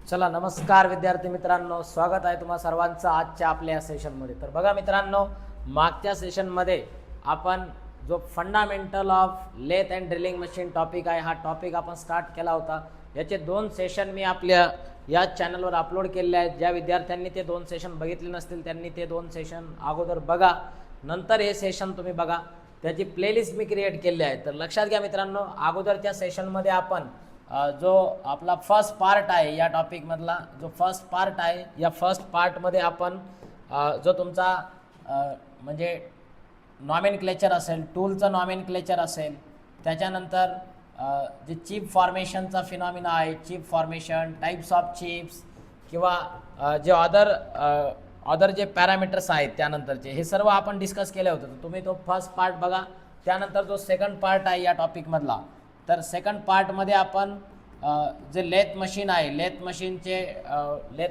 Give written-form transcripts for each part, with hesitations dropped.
चला नमस्कार विद्यार्थी मित्रांनो, स्वागत आहे तुम्हा सर्वांचं आजच्या आपल्या सेशनमध्ये। तर बघा मित्रांनो, मागच्या सेशनमध्ये आपण जो fundamental of lathe and drilling machine topic आहे, हा टॉपिक आपण स्टार्ट केला होता। याचे 2 सेशन मी आपल्या या चॅनलवर अपलोड केलेले आहेत। ज्या विद्यार्थ्यांनी ते 2 सेशन बघितले नसतील त्यांनी ते 2 सेशन अगोदर बघा, नंतर हे सेशन तुम्ही बघा। त्याची प्लेलिस्ट मी क्रिएट केली आहे। तर लक्षात घ्या मित्रांनो, अगोदरच्या सेशनमध्ये आपण जो आपला फर्स्ट पार्ट आहे या टॉपिक मधला जो फर्स्ट पार्ट आहे, या फर्स्ट पार्टमध्ये आपण जो तुमचा म्हणजे नॉमेनक्लेचर असेल, टूलचं नॉमेनक्लेचर असेल, त्याच्यानंतर जे चिप फॉर्मेशनचा फिनॉमिना आहे, chip formation, types of chips किंवा जे अदर जे पॅरामीटर्स आहेत त्यानंतरचे, हे सर्व आपण डिस्कस केले होते। तर तुम्ही तो फर्स्ट पार्ट बघा। त्यानंतर जो सेकंड पार्ट आहे या टॉपिकमधला, तर सेकंड पार्टमध्ये आपण जे लेथ मशीन आहे, लेथ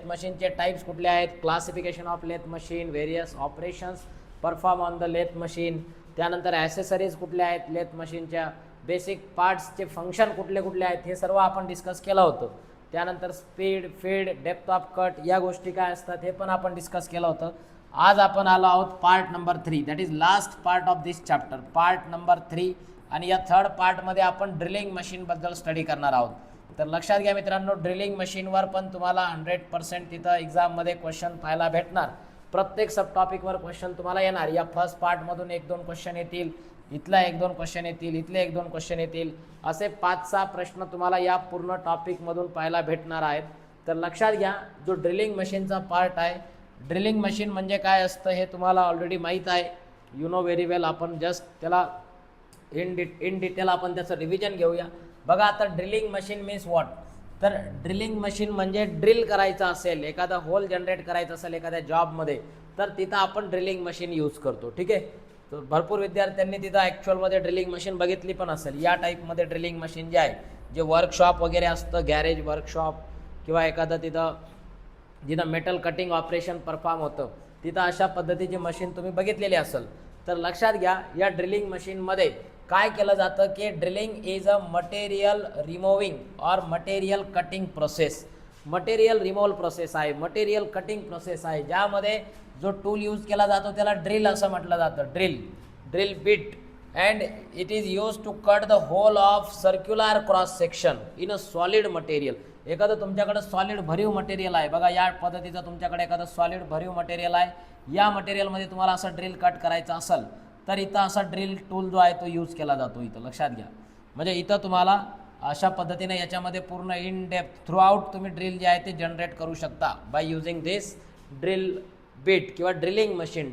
मशीनचे टाइप्स कुठले आहेत, classification of lathe machine, various operations perform on the lathe machine, त्यानंतर ॲसेसरीज कुठल्या आहेत लेथ मशीनच्या, बेसिक पार्ट्सचे फंक्शन कुठले कुठले आहेत, हे सर्व आपण डिस्कस केलं होतं। त्यानंतर speed, feed, depth of cut या गोष्टी काय असतात हे पण आपण डिस्कस केलं होतं। आज आपण आलो आहोत part number 3, that is last part of this chapter, part number 3। आणि या थर्ड पार्टमध्ये आपण ड्रिलिंग मशीनबद्दल स्टडी करणार आहोत। तर लक्षात घ्या मित्रांनो, ड्रिलिंग मशीनवर पण तुम्हाला 100% तिथं एक्झाममध्ये क्वेश्चन पाहायला भेटणार। प्रत्येक सब टॉपिकवर क्वेश्चन तुम्हाला येणार। या फर्स्ट पार्टमधून 1-2 क्वेश्चन येतील, इथला 1-2 क्वेश्चन येतील, इथले 1-2 क्वेश्चन येतील, असे 5-6 प्रश्न तुम्हाला या पूर्ण टॉपिकमधून पाहायला भेटणार आहेत। तर लक्षात घ्या, जो ड्रिलिंग मशीनचा पार्ट आहे, ड्रिलिंग मशीन म्हणजे काय असतं हे तुम्हाला ऑलरेडी माहीत आहे, यू नो व्हेरी वेल। आपण जस्ट त्याला इन डिटेल आपण त्याचं रिव्हिजन घेऊया। बघा आता ड्रिलिंग मशीन मीन्स व्हॉट। तर ड्रिलिंग मशीन म्हणजे ड्रिल करायचं असेल, एखादा होल जनरेट करायचं असेल एखाद्या जॉबमध्ये, तर तिथं आपण ड्रिलिंग मशीन यूज करतो, ठीक आहे। तर भरपूर विद्यार्थ्यांनी तिथं ॲक्च्युअलमध्ये ड्रिलिंग मशीन बघितली पण असेल। या टाईपमध्ये ड्रिलिंग मशीन जे आहे, जे वर्कशॉप वगैरे असतं, गॅरेज वर्कशॉप किंवा एखादं जिथं मेटल कटिंग ऑपरेशन परफॉर्म होतं, तिथं अशा पद्धतीची मशीन तुम्ही बघितलेली असेल। तर लक्षात घ्या, या ड्रिलिंग मशीनमध्ये काय केलं जातं की drilling is a material removing or material cutting process. Material removal process आहे, मटेरियल कटिंग प्रोसेस आहे, ज्यामध्ये जो टूल यूज केला जातो त्याला ड्रिल असं म्हटलं जातं, drill bit, and it is use to cut the hole of circular cross section in a solid material. एखादं तुमच्याकडे सॉलिड भरीव मटेरियल आहे, बघा या पद्धतीचं तुमच्याकडे एखादं सॉलिड भरीव मटेरियल आहे, या मटेरियलमध्ये तुम्हाला असं ड्रिल कट करायचं असेल तर इथं असा ड्रिल टूल जो आहे तो यूज केला जातो इथं। लक्षात घ्या, म्हणजे इथं तुम्हाला अशा पद्धतीने याच्यामध्ये पूर्ण इन डेप्थ थ्रू आउट तुम्ही ड्रिल जे आहे ते जनरेट करू शकता by using this drill bit किंवा ड्रिलिंग मशीन।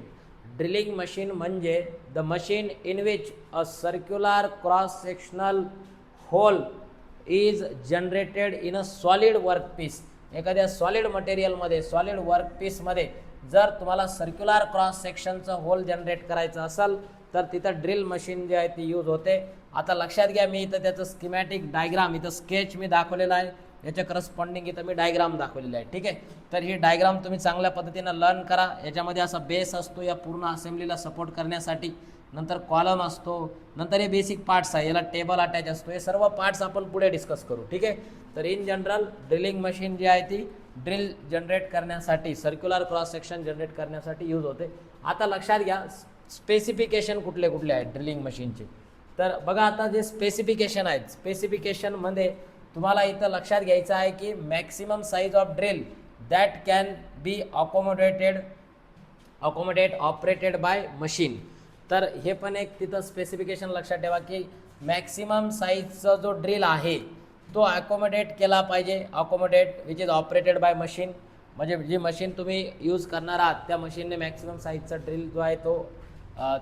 ड्रिलिंग मशीन म्हणजे the machine in which a circular cross sectional hole is generated in a solid workpiece. एखाद्या सॉलिड मटेरियलमध्ये, सॉलिड वर्कपीसमध्ये जर तुम्हाला सर्क्युलर क्रॉस सेक्शनचं होल जनरेट करायचं असेल तर तिथं ड्रिल मशीन जे आहे ती यूज होते। आता लक्षात घ्या, मी इथं त्याचं स्कीमॅटिक डायग्राम, इथं स्केच मी दाखवलेला आहे, याच्या करस्पॉन्डिंग इथं मी डायग्राम दाखवलेला आहे, ठीक आहे। तर ही डायग्राम तुम्ही चांगल्या पद्धतीनं लर्न करा। याच्यामध्ये असा बेस असतो या पूर्ण असेंब्लीला सपोर्ट करण्यासाठी, नंतर कॉलम असतो, नंतर हे बेसिक पार्ट्स आहे, याला टेबल अटॅच असतो, हे सर्व पार्ट्स आपण पुढे डिस्कस करू, ठीक आहे। तर इन जनरल ड्रिलिंग मशीन जी आहे ती ड्रिल जनरेट करण्यासाठी, सर्क्युलर क्रॉस सेक्शन जनरेट करण्यासाठी यूज होते। आता लक्षात घ्या, स्पेसिफिकेशन कुठले कुठले आहेत ड्रिलिंग मशीनचे। तर बघा आता जे स्पेसिफिकेशन आहेत, स्पेसिफिकेशनमध्ये तुम्हाला इथं लक्षात घ्यायचं आहे की maximum size of drill that can be accommodate operated by machine. तर हे पण एक तिथं स्पेसिफिकेशन लक्षात ठेवा की मॅक्सिमम साईजचा जो ड्रिल आहे तो अकोमोडेट केला पाहिजे, accommodate which is operated by machine, म्हणजे जी मशीन तुम्ही यूज करणार आहात त्या मशीनने मॅक्सिमम साईजचा ड्रिल जो आहे तो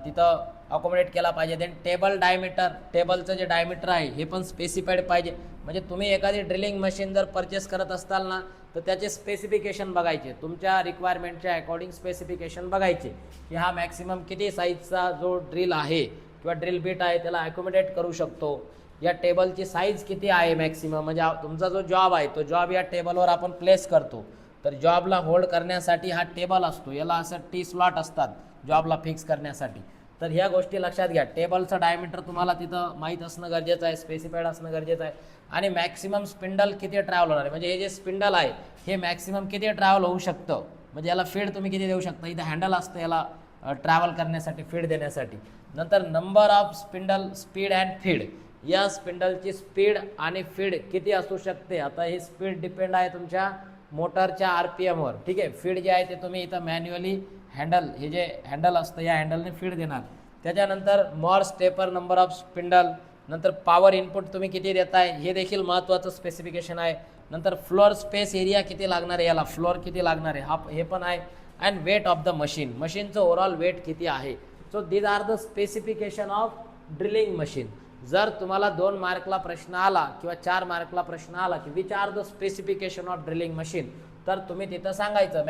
तिथं अकोमोडेट केला पाहिजे। देन टेबल डायमीटर, टेबलचं जे डायमीटर आहे हे पण स्पेसिफाईड पाहिजे। म्हणजे तुम्ही एखादी ड्रिलिंग मशीन जर परचेस करत असाल ना, तर त्याचे स्पेसिफिकेशन बघायचे, तुमच्या रिक्वायरमेंटच्या अकॉर्डिंग स्पेसिफिकेशन बघायचे की हा मॅक्सिमम किती साईजचा जो ड्रिल आहे किंवा ड्रिल बिट आहे त्याला अकोमोडेट करू शकतो, या टेबलची साईज किती आहे मॅक्सिमम, म्हणजे तुमचा जो जॉब आहे तो जॉब या टेबलवर आपण प्लेस करतो, तर जॉबला होल्ड करण्यासाठी हा टेबल असतो, याला असं टी स्लॉट असतात जॉबला फिक्स करण्यासाठी। तर ह्या गोष्टी लक्षात घ्या. टेबलचं डायमीटर तुम्हाला तिथं माहीत असणं गरजेचं आहे, स्पेसिफाईड असणं गरजेचं आहे. आणि मॅक्सिमम स्पिंडल किती ट्रॅव्हल होणार आहे, म्हणजे हे जे स्पिंडल आहे हे मॅक्सिमम किती ट्रॅव्हल होऊ शकतं, म्हणजे याला फीड तुम्ही किती देऊ शकता. इथं हँडल असतं याला ट्रॅव्हल करण्यासाठी, फीड देण्यासाठी. नंतर number of spindle, speed and feed. या स्पिंडलची स्पीड आणि फीड किती असू शकते. आता ही स्पीड डिपेंड आहे तुमच्या मोटरच्या RPM वर. ठीक आहे. फीड जे आहे ते तुम्ही इथं मॅन्युअली हँडल, हे जे हँडल असतं या हँडलने फीड देणार. त्याच्यानंतर Moore's taper, number of spindle. नंतर पॉवर इनपुट तुम्ही किती देताय हे देखील महत्त्वाचं स्पेसिफिकेशन आहे. नंतर फ्लोअर स्पेस एरिया किती लागणार आहे, याला फ्लोअर किती लागणार आहे हे पण आहे. And weight of the machine, मशीनचं ओव्हरऑल वेट किती आहे. So these are the specification of drilling machine. जर तुम्हाला 2 मार्कला प्रश्न आला किंवा 4 मार्कला प्रश्न आला की which are the specification of drilling machine, तर तुम्ही तिथं सांगायचं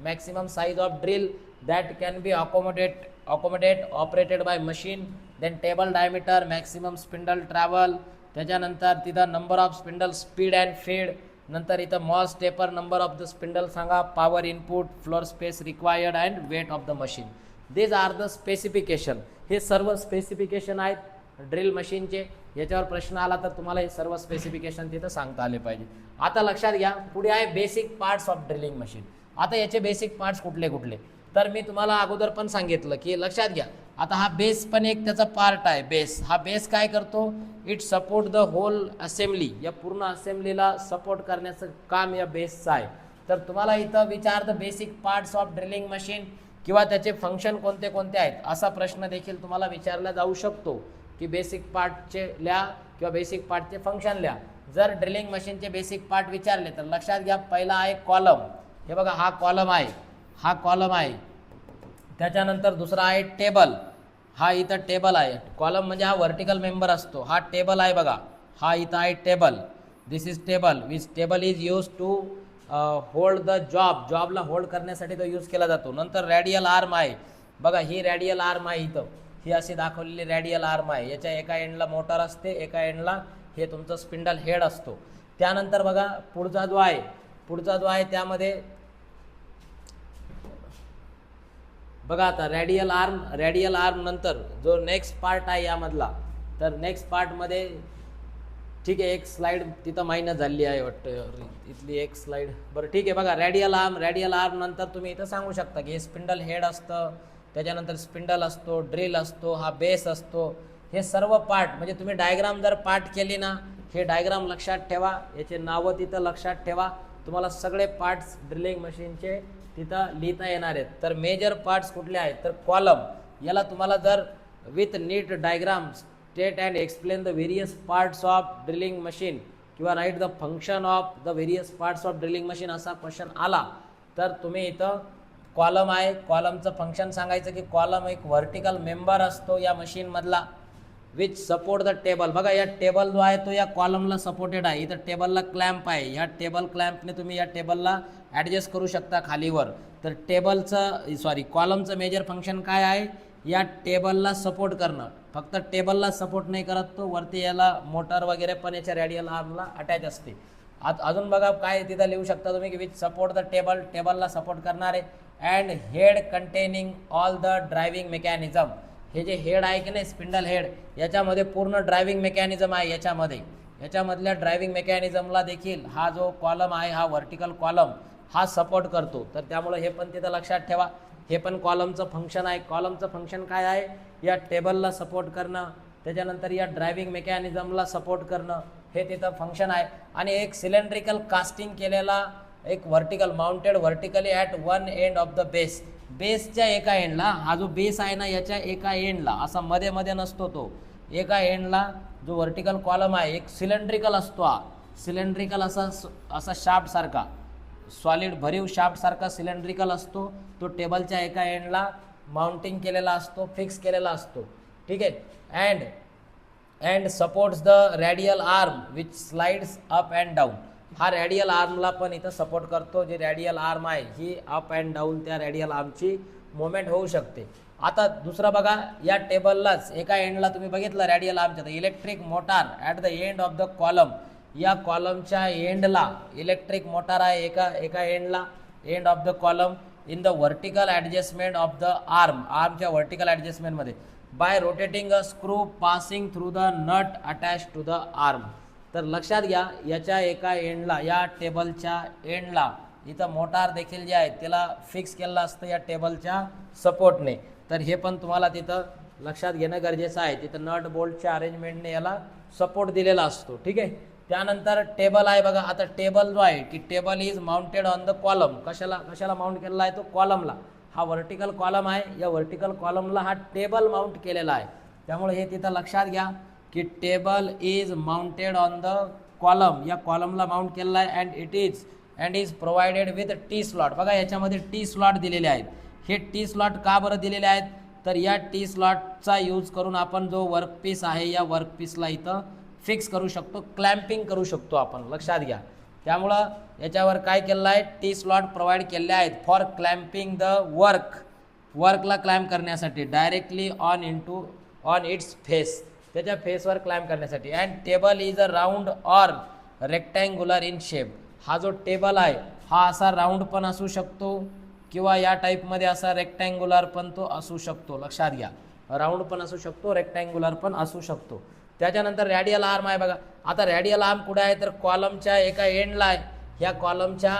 maximum size of drill that can be accommodate operated by machine. Then table diameter, maximum spindle travel. त्याच्यानंतर तिथं number of spindle, speed and feed. नंतर इथं Morse taper, number of the spindle सांगा, power input, floor space required and weight of the machine. These are the specification. हे सर्व specification आहेत drill मशीनचे. याच्यावर प्रश्न आला तर तुम्हाला हे सर्व स्पेसिफिकेशन तिथं सांगता आले पाहिजे. आता लक्षात घ्या, पुढे आहे basic parts of drilling machine. आता याचे बेसिक पार्ट्स कुठले कुठले, तर मी तुम्हाला अगोदर पण सांगितलं की लक्षात घ्या. आता हा बेस पण एक त्याचा पार्ट आहे. बेस, हा बेस काय करतो, it support the whole assembly. या पूर्ण असेंब्लीला सपोर्ट करण्याचं काम या बेसचं आहे. तर तुम्हाला इथं विचार the basic parts of drilling machine किंवा त्याचे फंक्शन कोणते कोणते आहेत असा प्रश्न देखील तुम्हाला विचारला जाऊ शकतो की बेसिक पार्टचे लिहा किंवा बेसिक पार्टचे फंक्शन लिहा. जर ड्रिलिंग मशीनचे बेसिक पार्ट विचारले तर लक्षात घ्या, पहिला आहे कॉलम. हे बघा, हा कॉलम आहे, हा कॉलम आहे. त्याच्यानंतर दुसरा आहे टेबल. हा इथं टेबल आहे. कॉलम म्हणजे हा व्हर्टिकल मेंबर असतो. हा टेबल आहे बघा, हा इथं आहे table. This is table. Which table is use to hold the जॉबला होल्ड करण्यासाठी तो यूज केला जातो. नंतर रॅडियल आर्म आहे बघा, ही रॅडियल आर्म आहे इथं, ही अशी दाखवलेली रॅडियल आर्म आहे. याच्या एका एंडला मोटर असते, एका एंडला हे तुमचं स्पिंडल हेड असतो. त्यानंतर बघा पुढचा जो आहे त्यामध्ये बघा आता रॅडियल आर्म नंतर जो नेक्स्ट पार्ट आहे यामधला, तर नेक्स्ट पार्टमध्ये ठीक आहे, एक स्लाइड तिथं मायनस झाली आहे वाटतं, इथली एक स्लाइड. बरं ठीक आहे. बघा रॅडियल आर्म नंतर तुम्ही इथं सांगू शकता की हे स्पिंडल हेड असतं, त्याच्यानंतर स्पिंडल असतो, ड्रिल असतो, हा बेस असतो. हे सर्व पार्ट म्हणजे तुम्ही डायग्राम जर पार्ट केली ना, हे डायग्राम लक्षात ठेवा, याचे नावं तिथं लक्षात ठेवा. तुम्हाला सगळे पार्ट्स ड्रिलिंग मशीनचे तिथं लिहिता येणार आहेत. तर मेजर पार्ट्स कुठले आहेत, तर कॉलम. याला तुम्हाला जर with neat diagram state and explain the various parts of drilling machine किंवा write the function of the various parts of drilling machine असा क्वेश्चन आला तर तुम्ही इथं कॉलम आहे, कॉलमचं फंक्शन सांगायचं की कॉलम एक व्हर्टिकल मेंबर असतो या मशीनमधला विच सपोर्ट द टेबल. बघा या टेबल जो आहे तो या कॉलमला सपोर्टेड आहे. इथं टेबलला क्लॅम्प आहे, ह्या टेबल क्लॅम्पने तुम्ही या टेबलला ॲडजस्ट करू शकता खालीवर. तर कॉलमचं मेजर फंक्शन काय आहे, या टेबलला सपोर्ट करणं. फक्त टेबलला सपोर्ट नाही करत तो, वरती याला मोटर वगैरे पण याच्या रॅडियल आर्मला अटॅच असते. अजून बघा काय तिथं लिहू शकता तुम्ही की विच सपोर्ट द टेबलला सपोर्ट करणारे. And head containing all the driving mechanism. हे जे हेड आहे की नाही, स्पिंडल हेड, याच्यामध्ये पूर्ण ड्रायव्हिंग मेकॅनिझम आहे. याच्यामधल्या ड्रायव्हिंग मेकॅनिझमला देखील हा जो कॉलम आहे, हा व्हर्टिकल कॉलम हा सपोर्ट करतो. तर त्यामुळे हे पण तिथं लक्षात ठेवा, हे पण कॉलमचं फंक्शन आहे. कॉलमचं फंक्शन काय आहे, या टेबलला सपोर्ट करणं, त्याच्यानंतर या ड्रायव्हिंग मेकॅनिझमला सपोर्ट करणं, हे तिथं फंक्शन आहे. आणि एक सिलेंड्रिकल कास्टिंग केलेला एक mounted vertically at one end of the base. बेसच्या एका एंडला, हा जो बेस आहे ना याच्या एका एंडला, असा मध्ये मध्ये नसतो तो, एका एंडला जो व्हर्टिकल कॉलम आहे एक सिलेंड्रिकल असतो. हा सिलेंड्रिकल असा शाफ्ट सारखा, सॉलिड भरीव शाफ्ट सारखा सिलेंड्रिकल असतो. तो टेबलच्या एका एंडला माउंटिंग केलेला असतो, फिक्स केलेला असतो. ठीक आहे. And supports the radial arm which slides up and down. हा रॅडियल आर्मला पण इथं सपोर्ट करतो. जे रॅडियल आर्म आहे ही अप अँड डाऊन त्या रॅडियल आर्मची मुवमेंट होऊ शकते. आता दुसरा बघा, या टेबललाच एका एंडला तुम्ही बघितलं रॅडियल आर्मच्या, तर electric motor at the end of the column. या कॉलमच्या एंडला इलेक्ट्रिक मोटार आहे एका एंडला, end of the column. In the vertical adjustment of the आर्मच्या व्हर्टिकल ॲडजस्टमेंटमध्ये by rotating a screw passing through the nut attach to the arm. तर लक्षात घ्या, याच्या एका एंडला, या टेबलच्या एंडला इथं मोटार देखील जे आहे त्याला फिक्स केलेलं असतं या टेबलच्या सपोर्टने. तर हे पण तुम्हाला तिथं लक्षात घेणं गरजेचं आहे. तिथं नट बोल्टच्या अरेंजमेंटने याला सपोर्ट दिलेला असतो. ठीक आहे. त्यानंतर टेबल आहे बघा. आता टेबल जो आहे की table is mounted on the column. कशाला माउंट केलेला आहे तो? कॉलमला. हा व्हर्टिकल कॉलम आहे, या व्हर्टिकल कॉलमला हा टेबल माउंट केलेला आहे. त्यामुळे हे तिथं लक्षात घ्या की table is mounted on the column, या कॉलमला माउंट केलेला आहे. And is provided with T slot. बघा याच्यामध्ये टी स्लॉट दिलेले आहेत. हे टी स्लॉट का बरं दिलेले आहेत? तर या टी स्लॉटचा यूज करून आपण जो वर्कपीस आहे या वर्कपीसला इथं फिक्स करू शकतो, क्लॅम्पिंग करू शकतो आपण. लक्षात घ्या. त्यामुळं याच्यावर काय केलेलं आहे? टी स्लॉट प्रोव्हाइड केलेले आहेत फॉर क्लॅम्पिंग द वर्कला क्लॅम्प करण्यासाठी डायरेक्टली ऑन इट्स फेस, त्याच्या फेसवर क्लॅम्प करण्यासाठी. And table is a round or rectangular in shape. हा जो टेबल आहे हा असा राऊंड पण असू शकतो किंवा या टाईपमध्ये असा रेक्टँग्युलर पण तो असू शकतो. लक्षात घ्या, राऊंड पण असू शकतो, रेक्टँग्युलर पण असू शकतो. त्याच्यानंतर रॅडियल आर्म आहे बघा. आता रॅडियल आर्म कुठे आहे? तर कॉलमच्या एका एंडला आहे. ह्या कॉलमच्या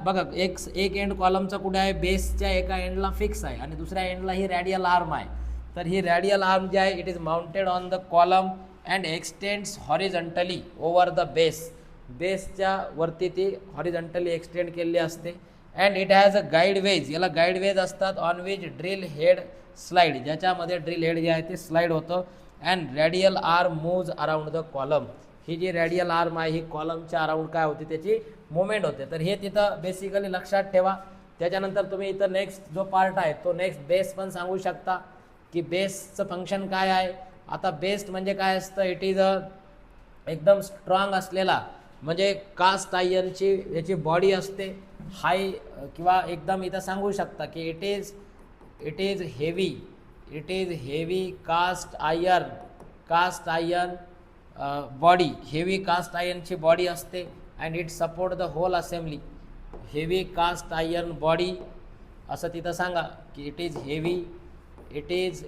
बघा एक एंड कॉलमचा कुठे आहे? बेसच्या एका एंडला फिक्स आहे आणि दुसऱ्या एंडला ही रॅडियल आर्म आहे. तर ही रॅडियल आर्म जी आहे it is mounted on the column and extends horizontally over the बेसच्या वरती ती हॉरिझॉन्टली एक्सटेंड केलेली असते. And it has a guide ways. याला गाईड वेज असतात on which drill head slide, ज्याच्यामध्ये ड्रिल हेड जे आहे ते स्लाइड होतं. And radial arm moves around the column. ही जी रॅडियल आर्म आहे ही कॉलमच्या अराउंड काय होते? त्याची मुवमेंट होते. तर हे तिथं बेसिकली लक्षात ठेवा. त्याच्यानंतर तुम्ही इथं नेक्स्ट जो पार्ट आहे तो नेक्स्ट बेस पण सांगू शकता की बेसचं फंक्शन काय आहे. आता बेस म्हणजे काय असतं? इट इज अ एकदम स्ट्रॉंग असलेला, म्हणजे कास्ट आयर्नची याची बॉडी असते हाय, किंवा एकदम इथं सांगू शकता की it is heavy cast iron body, heavy cast आयर्नची बॉडी असते. And it support the whole assembly. Heavy cast iron body असं तिथं सांगा की it is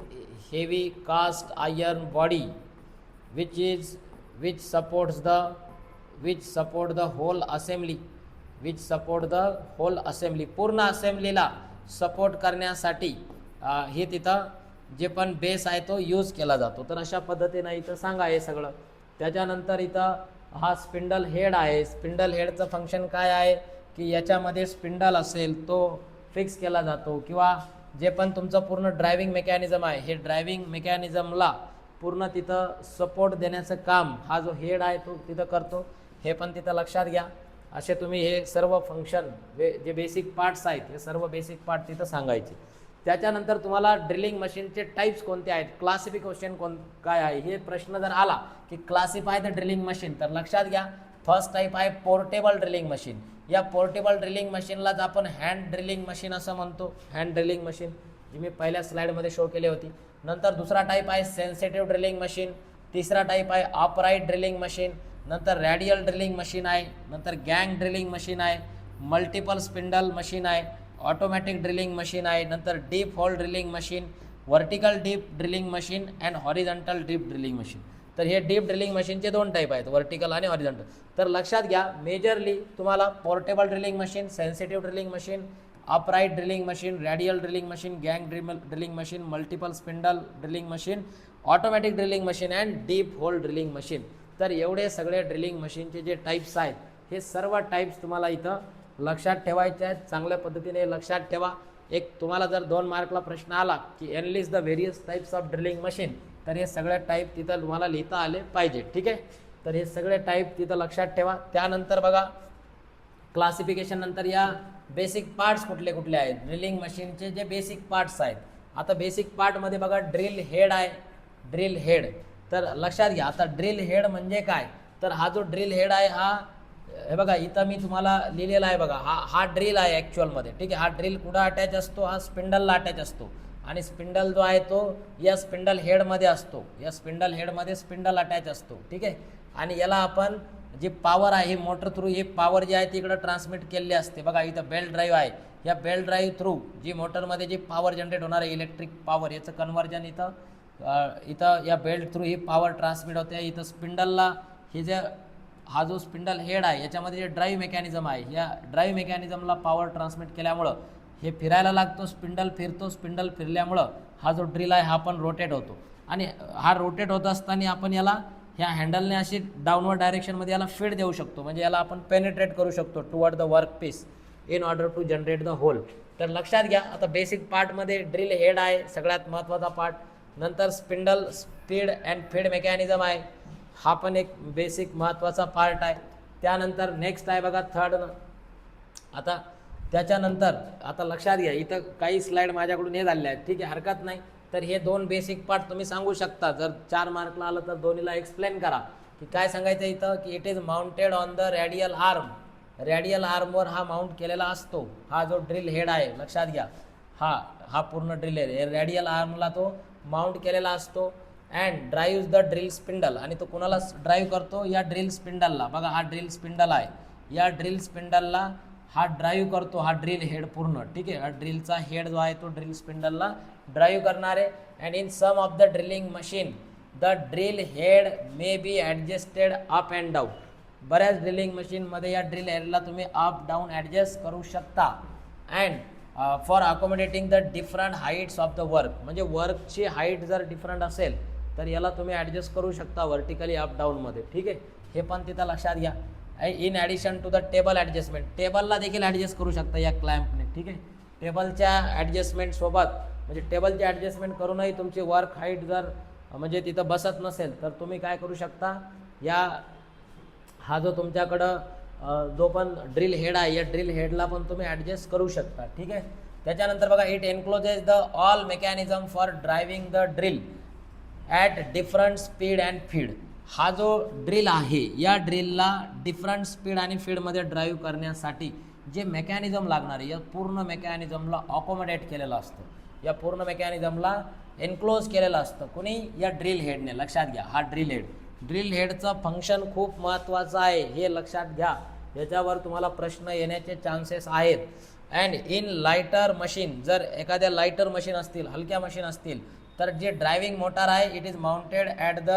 heavy cast iron body which support the whole assembly. पूर्ण असेंब्लीला सपोर्ट करण्यासाठी हे तिथं जे पण बेस आहे तो यूज केला जातो. तर अशा पद्धतीनं इथं सांगा हे सगळं. त्याच्यानंतर इथं हा स्पिंडल हेड आहे. स्पिंडल हेडचं फंक्शन काय आहे की याच्यामध्ये स्पिंडल असेल तो फिक्स केला जातो, किंवा जे पण तुमचं पूर्ण ड्रायव्हिंग मेकॅनिझम आहे हे ड्रायव्हिंग मेकॅनिझमला पूर्ण तिथं सपोर्ट देण्याचं काम हा जो हेड आहे तो तिथं करतो. हे पण तिथं लक्षात घ्या. असे तुम्ही हे सर्व फंक्शन जे बेसिक पार्ट्स आहेत हे सर्व बेसिक पार्ट तिथं सांगायचे. त्याच्यानंतर तुम्हाला ड्रिलिंग मशीनचे टाईप्स कोणते आहेत, क्लासिफिकेशन काय आहे, हे प्रश्न जर आला की क्लासिफाय द ड्रिलिंग मशीन, तर लक्षात घ्या फर्स्ट टाईप आहे पोर्टेबल ड्रिलिंग मशीन. या पोर्टेबल ड्रिलिंग मशीनलाच आपण हँड ड्रिलिंग मशीन असं म्हणतो. हँड ड्रिलिंग मशीन जी मी पहिल्या स्लाइडमध्ये शो केली होती. नंतर दुसरा टाईप आहे सेन्सिटिव्ह ड्रिलिंग मशीन. तिसरा टाईप आहे अपराईट ड्रिलिंग मशीन. नंतर रॅडियल ड्रिलिंग मशीन आहे. नंतर गँग ड्रिलिंग मशीन आहे. मल्टिपल स्पिंडल मशीन आहे. ऑटोमॅटिक ड्रिलिंग मशीन आहे. नंतर deep hole drilling machine, vertical deep drilling machine and horizontal deep drilling machine. तर हे डीप ड्रिलिंग मशीनचे दोन टाईप आहेत, व्हर्टिकल आणि हॉरिझॉन्टल. तर लक्षात घ्या मेजरली तुम्हाला portable drilling machine, sensitive drilling machine, upright drilling machine, radial drilling machine, गँग drilling machine, multiple spindle drilling machine, automatic drilling machine and deep hole drilling machine. तर एवढे सगळे ड्रिलिंग मशीनचे जे टाईप्स आहेत हे सर्व टाईप्स तुम्हाला इथं लक्षात ठेवायचे आहेत. चांगल्या पद्धतीने लक्षात ठेवा. एक तुम्हाला जर 2 मार्कला प्रश्न आला की analyst the various types of drilling machine, तर हे सगळे टाईप तिथं तुम्हाला लिहिता आले पाहिजे. ठीक आहे. तर हे सगळे टाईप तिथं लक्षात ठेवा. त्यानंतर बघा क्लासिफिकेशन नंतर या बेसिक पार्ट्स कुठले कुठले आहेत, ड्रिलिंग मशीनचे जे बेसिक पार्ट्स आहेत. आता बेसिक पार्टमध्ये बघा ड्रिल हेड आहे. ड्रिल हेड, तर लक्षात घ्या. आता ड्रिल हेड म्हणजे काय, तर हा जो ड्रिल हेड आहे हा हे बघा इथं मी तुम्हाला लिहिलेला आहे बघा, हा ड्रिल आहे ॲक्च्युअलमध्ये. ठीक आहे. हा ड्रिल कुठं अटॅच असतो, हा स्पिंडलला अटॅच असतो. आणि स्पिंडल जो आहे तो या स्पिंडल हेडमध्ये असतो. या स्पिंडल हेडमध्ये स्पिंडल अटॅच असतो. ठीक आहे. आणि याला आपण जी पॉवर आहे मोटर थ्रू ही पॉवर जी आहे ती इकडं ट्रान्समिट केलेली असते. बघा इथं बेल्ट ड्राईव्ह आहे, या बेल्ट ड्राईव्ह थ्रू जी मोटरमध्ये जी पॉवर जनरेट होणार आहे इलेक्ट्रिक पॉवर, याचं कन्व्हर्जन इथं या बेल्ट थ्रू ही पॉवर ट्रान्समिट होते. इथं स्पिंडलला हे जे हा जो स्पिंडल हेड आहे याच्यामध्ये जे ड्राईव्ह मेकॅनिझम आहे, या ड्राईव्ह मेकॅनिझमला पॉवर ट्रान्समिट केल्यामुळं हे फिरायला लागतो, स्पिंडल फिरतो. स्पिंडल फिरल्यामुळं हा जो ड्रिल आहे हा पण रोटेट होतो, आणि हा रोटेट होत असताना आपण याला ह्या हँडलने अशी डाऊनवर्ड डायरेक्शनमध्ये याला फीड देऊ शकतो, म्हणजे याला आपण पेनिट्रेट करू शकतो toward the workpiece in order to generate the hole. तर लक्षात घ्या, आता बेसिक पार्टमध्ये ड्रिल हेड आहे सगळ्यात महत्त्वाचा पार्ट, नंतर spindle speed and feed mechanism आहे, हा पण एक बेसिक महत्त्वाचा पार्ट आहे. त्यानंतर नेक्स्ट आहे बघा थर्ड. आता त्याच्यानंतर आता लक्षात घ्या, इथं काही स्लाईड माझ्याकडून हे झालेले आहेत, ठीक आहे, हरकत नाही. तर हे 2 बेसिक पार्ट तुम्ही सांगू शकता. जर 4 मार्कला आलं तर दोन्हीला एक्सप्लेन करा की काय सांगायचं इथं, की it is mounted on the radial arm. Radial आर्मवर हा माउंट केलेला असतो, हा जो ड्रिल हेड आहे लक्षात घ्या, हा पूर्ण ड्रिल हेड रेडियल आर्मला तो माउंट केलेला असतो. And drive the drill spindle, आणि तो कुणाला ड्राईव्ह करतो, या ड्रिल स्पिंडलला. बघा हा ड्रिल स्पिंडल आहे, या ड्रिल स्पिंडलला हा ड्राईव्ह करतो, हा ड्रिल हेड पूर्ण, ठीक आहे. हा ड्रिलचा हेड जो आहे तो ड्रिल स्पिंडलला ड्राईव्ह करणार आहे. And in some of the drilling machine the drill head may be adjusted up and down. बऱ्याच ड्रिलिंग मशीनमध्ये या ड्रिल हेडला तुम्ही अप डाऊन ॲडजस्ट करू शकता. And for accommodating the different heights of the work, म्हणजे वर्कची height जर different असेल तर याला तुम्ही ॲडजस्ट करू शकता व्हर्टिकली अप डाऊनमध्ये, ठीक आहे. हे पण तिथं लक्षात घ्या. In addition to the table adjustment, टेबलला देखील ॲडजस्ट करू शकता या क्लॅम्पने, ठीक आहे. टेबलच्या ॲडजस्टमेंटसोबत, म्हणजे टेबलची ॲडजस्टमेंट करूनही तुमची वर्क हाईट जर म्हणजे तिथं बसत नसेल तर तुम्ही काय करू शकता, हा जो तुमच्याकडं जो पण ड्रिल हेड आहे या ड्रिल हेडला पण तुम्ही ॲडजस्ट करू शकता, ठीक आहे. त्याच्यानंतर बघा it encloses the all mechanism for driving the drill at different speed and feed. हा जो ड्रिल आहे या ड्रिलला डिफरंट स्पीड आणि फीडमध्ये ड्राईव्ह करण्यासाठी जे मेकॅनिझम लागणार आहे या पूर्ण मेकॅनिझमला अकोमोडेट केलेलं असतं, या पूर्ण मेकॅनिझमला एन्क्लोज केलेलं असतं कुणी, या ड्रिल हेडने. लक्षात घ्या, हा ड्रिल हेडचं फंक्शन खूप महत्त्वाचं आहे, हे लक्षात घ्या, याच्यावर तुम्हाला प्रश्न येण्याचे चान्सेस आहेत. अँड इन लायटर मशीन, जर एखाद्या लायटर मशीन असतील, हलक्या मशीन असतील, तर जे ड्रायव्हिंग मोटार आहे it is mounted at the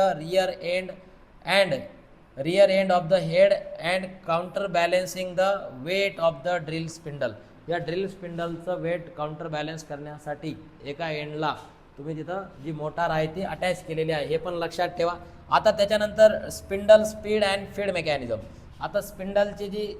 rear end of the head and counterbalancing the weight of the drill spindle. या ड्रिल स्पिंडलचं वेट काउंटर बॅलन्स करण्यासाठी एका एंडला तुम्ही तिथं जी मोटार आहे ती अटॅच केलेली आहे, हे पण लक्षात ठेवा. आता त्याच्यानंतर spindle speed and feed mechanism. आता स्पिंडलची जी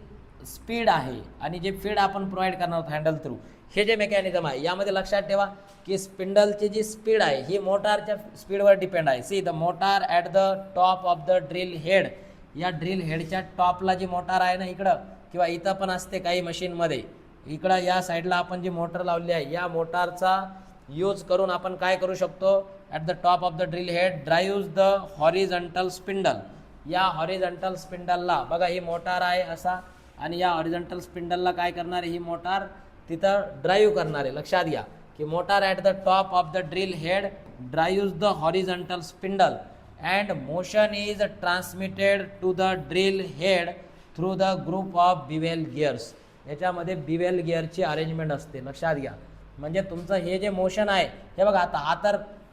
स्पीड आहे आणि जे फीड आपण प्रोव्हाइड करणार आहोत हँडल थ्रू, हे जे मेकॅनिझम आहे यामध्ये लक्षात ठेवा की स्पिंडलची जी स्पीड आहे ही मोटारच्या स्पीडवर डिपेंड आहे. See the motor at the top of the drill head, या ड्रिल हेडच्या टॉपला जी मोटार आहे ना इकडं, किंवा इथं पण असते काही मशीनमध्ये, इकडं या साईडला आपण जी मोटर लावली आहे या मोटारचा यूज करून आपण काय करू शकतो, at the top of the drill head drive the horizontal spindle. या हॉरिझॉन्टल स्पिंडलला बघा ही मोटार आहे असा, आणि या हॉरिझॉन्टल स्पिंडलला काय करणार आहे, ही मोटार तिथं ड्राईव्ह करणार आहे. लक्षात घ्या की motor at the top of the drill head drive the horizontal spindle and motion is transmitted to the drill head through the group of bevel gears. याच्यामध्ये बिवेल गिअरची अरेंजमेंट असते, लक्षात घ्या. म्हणजे तुमचं हे जे मोशन आहे हे बघा, आता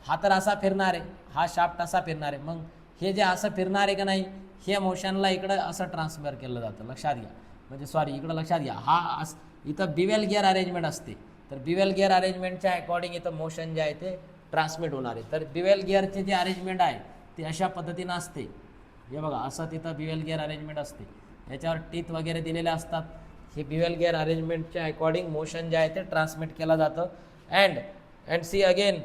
हा तर असा फिरणार आहे, हा शाफ्ट असा फिरणार आहे, मग हे जे असं फिरणार आहे का नाही, हे मोशनला इकडं असं ट्रान्सफर केलं जातं. लक्षात घ्या, म्हणजे सॉरी इकडं लक्षात घ्या, इथं बिवेल गिअर अरेंजमेंट असते, तर बिवेल गिअर अरेंजमेंटच्या अकॉर्डिंग इथं मोशन जे आहे ते ट्रान्समिट होणार आहे. तर बिवेल गिअरची जी अरेंजमेंट आहे ती अशा पद्धतीनं असते, हे बघा असं तिथं बिवेल गिअर अरेंजमेंट असते, याच्यावर टीथ वगैरे दिलेले असतात. हे बिवेल गिअर अरेंजमेंटच्या अकॉर्डिंग मोशन जे आहे ते ट्रान्समिट केलं जातं. अँड सी अगेन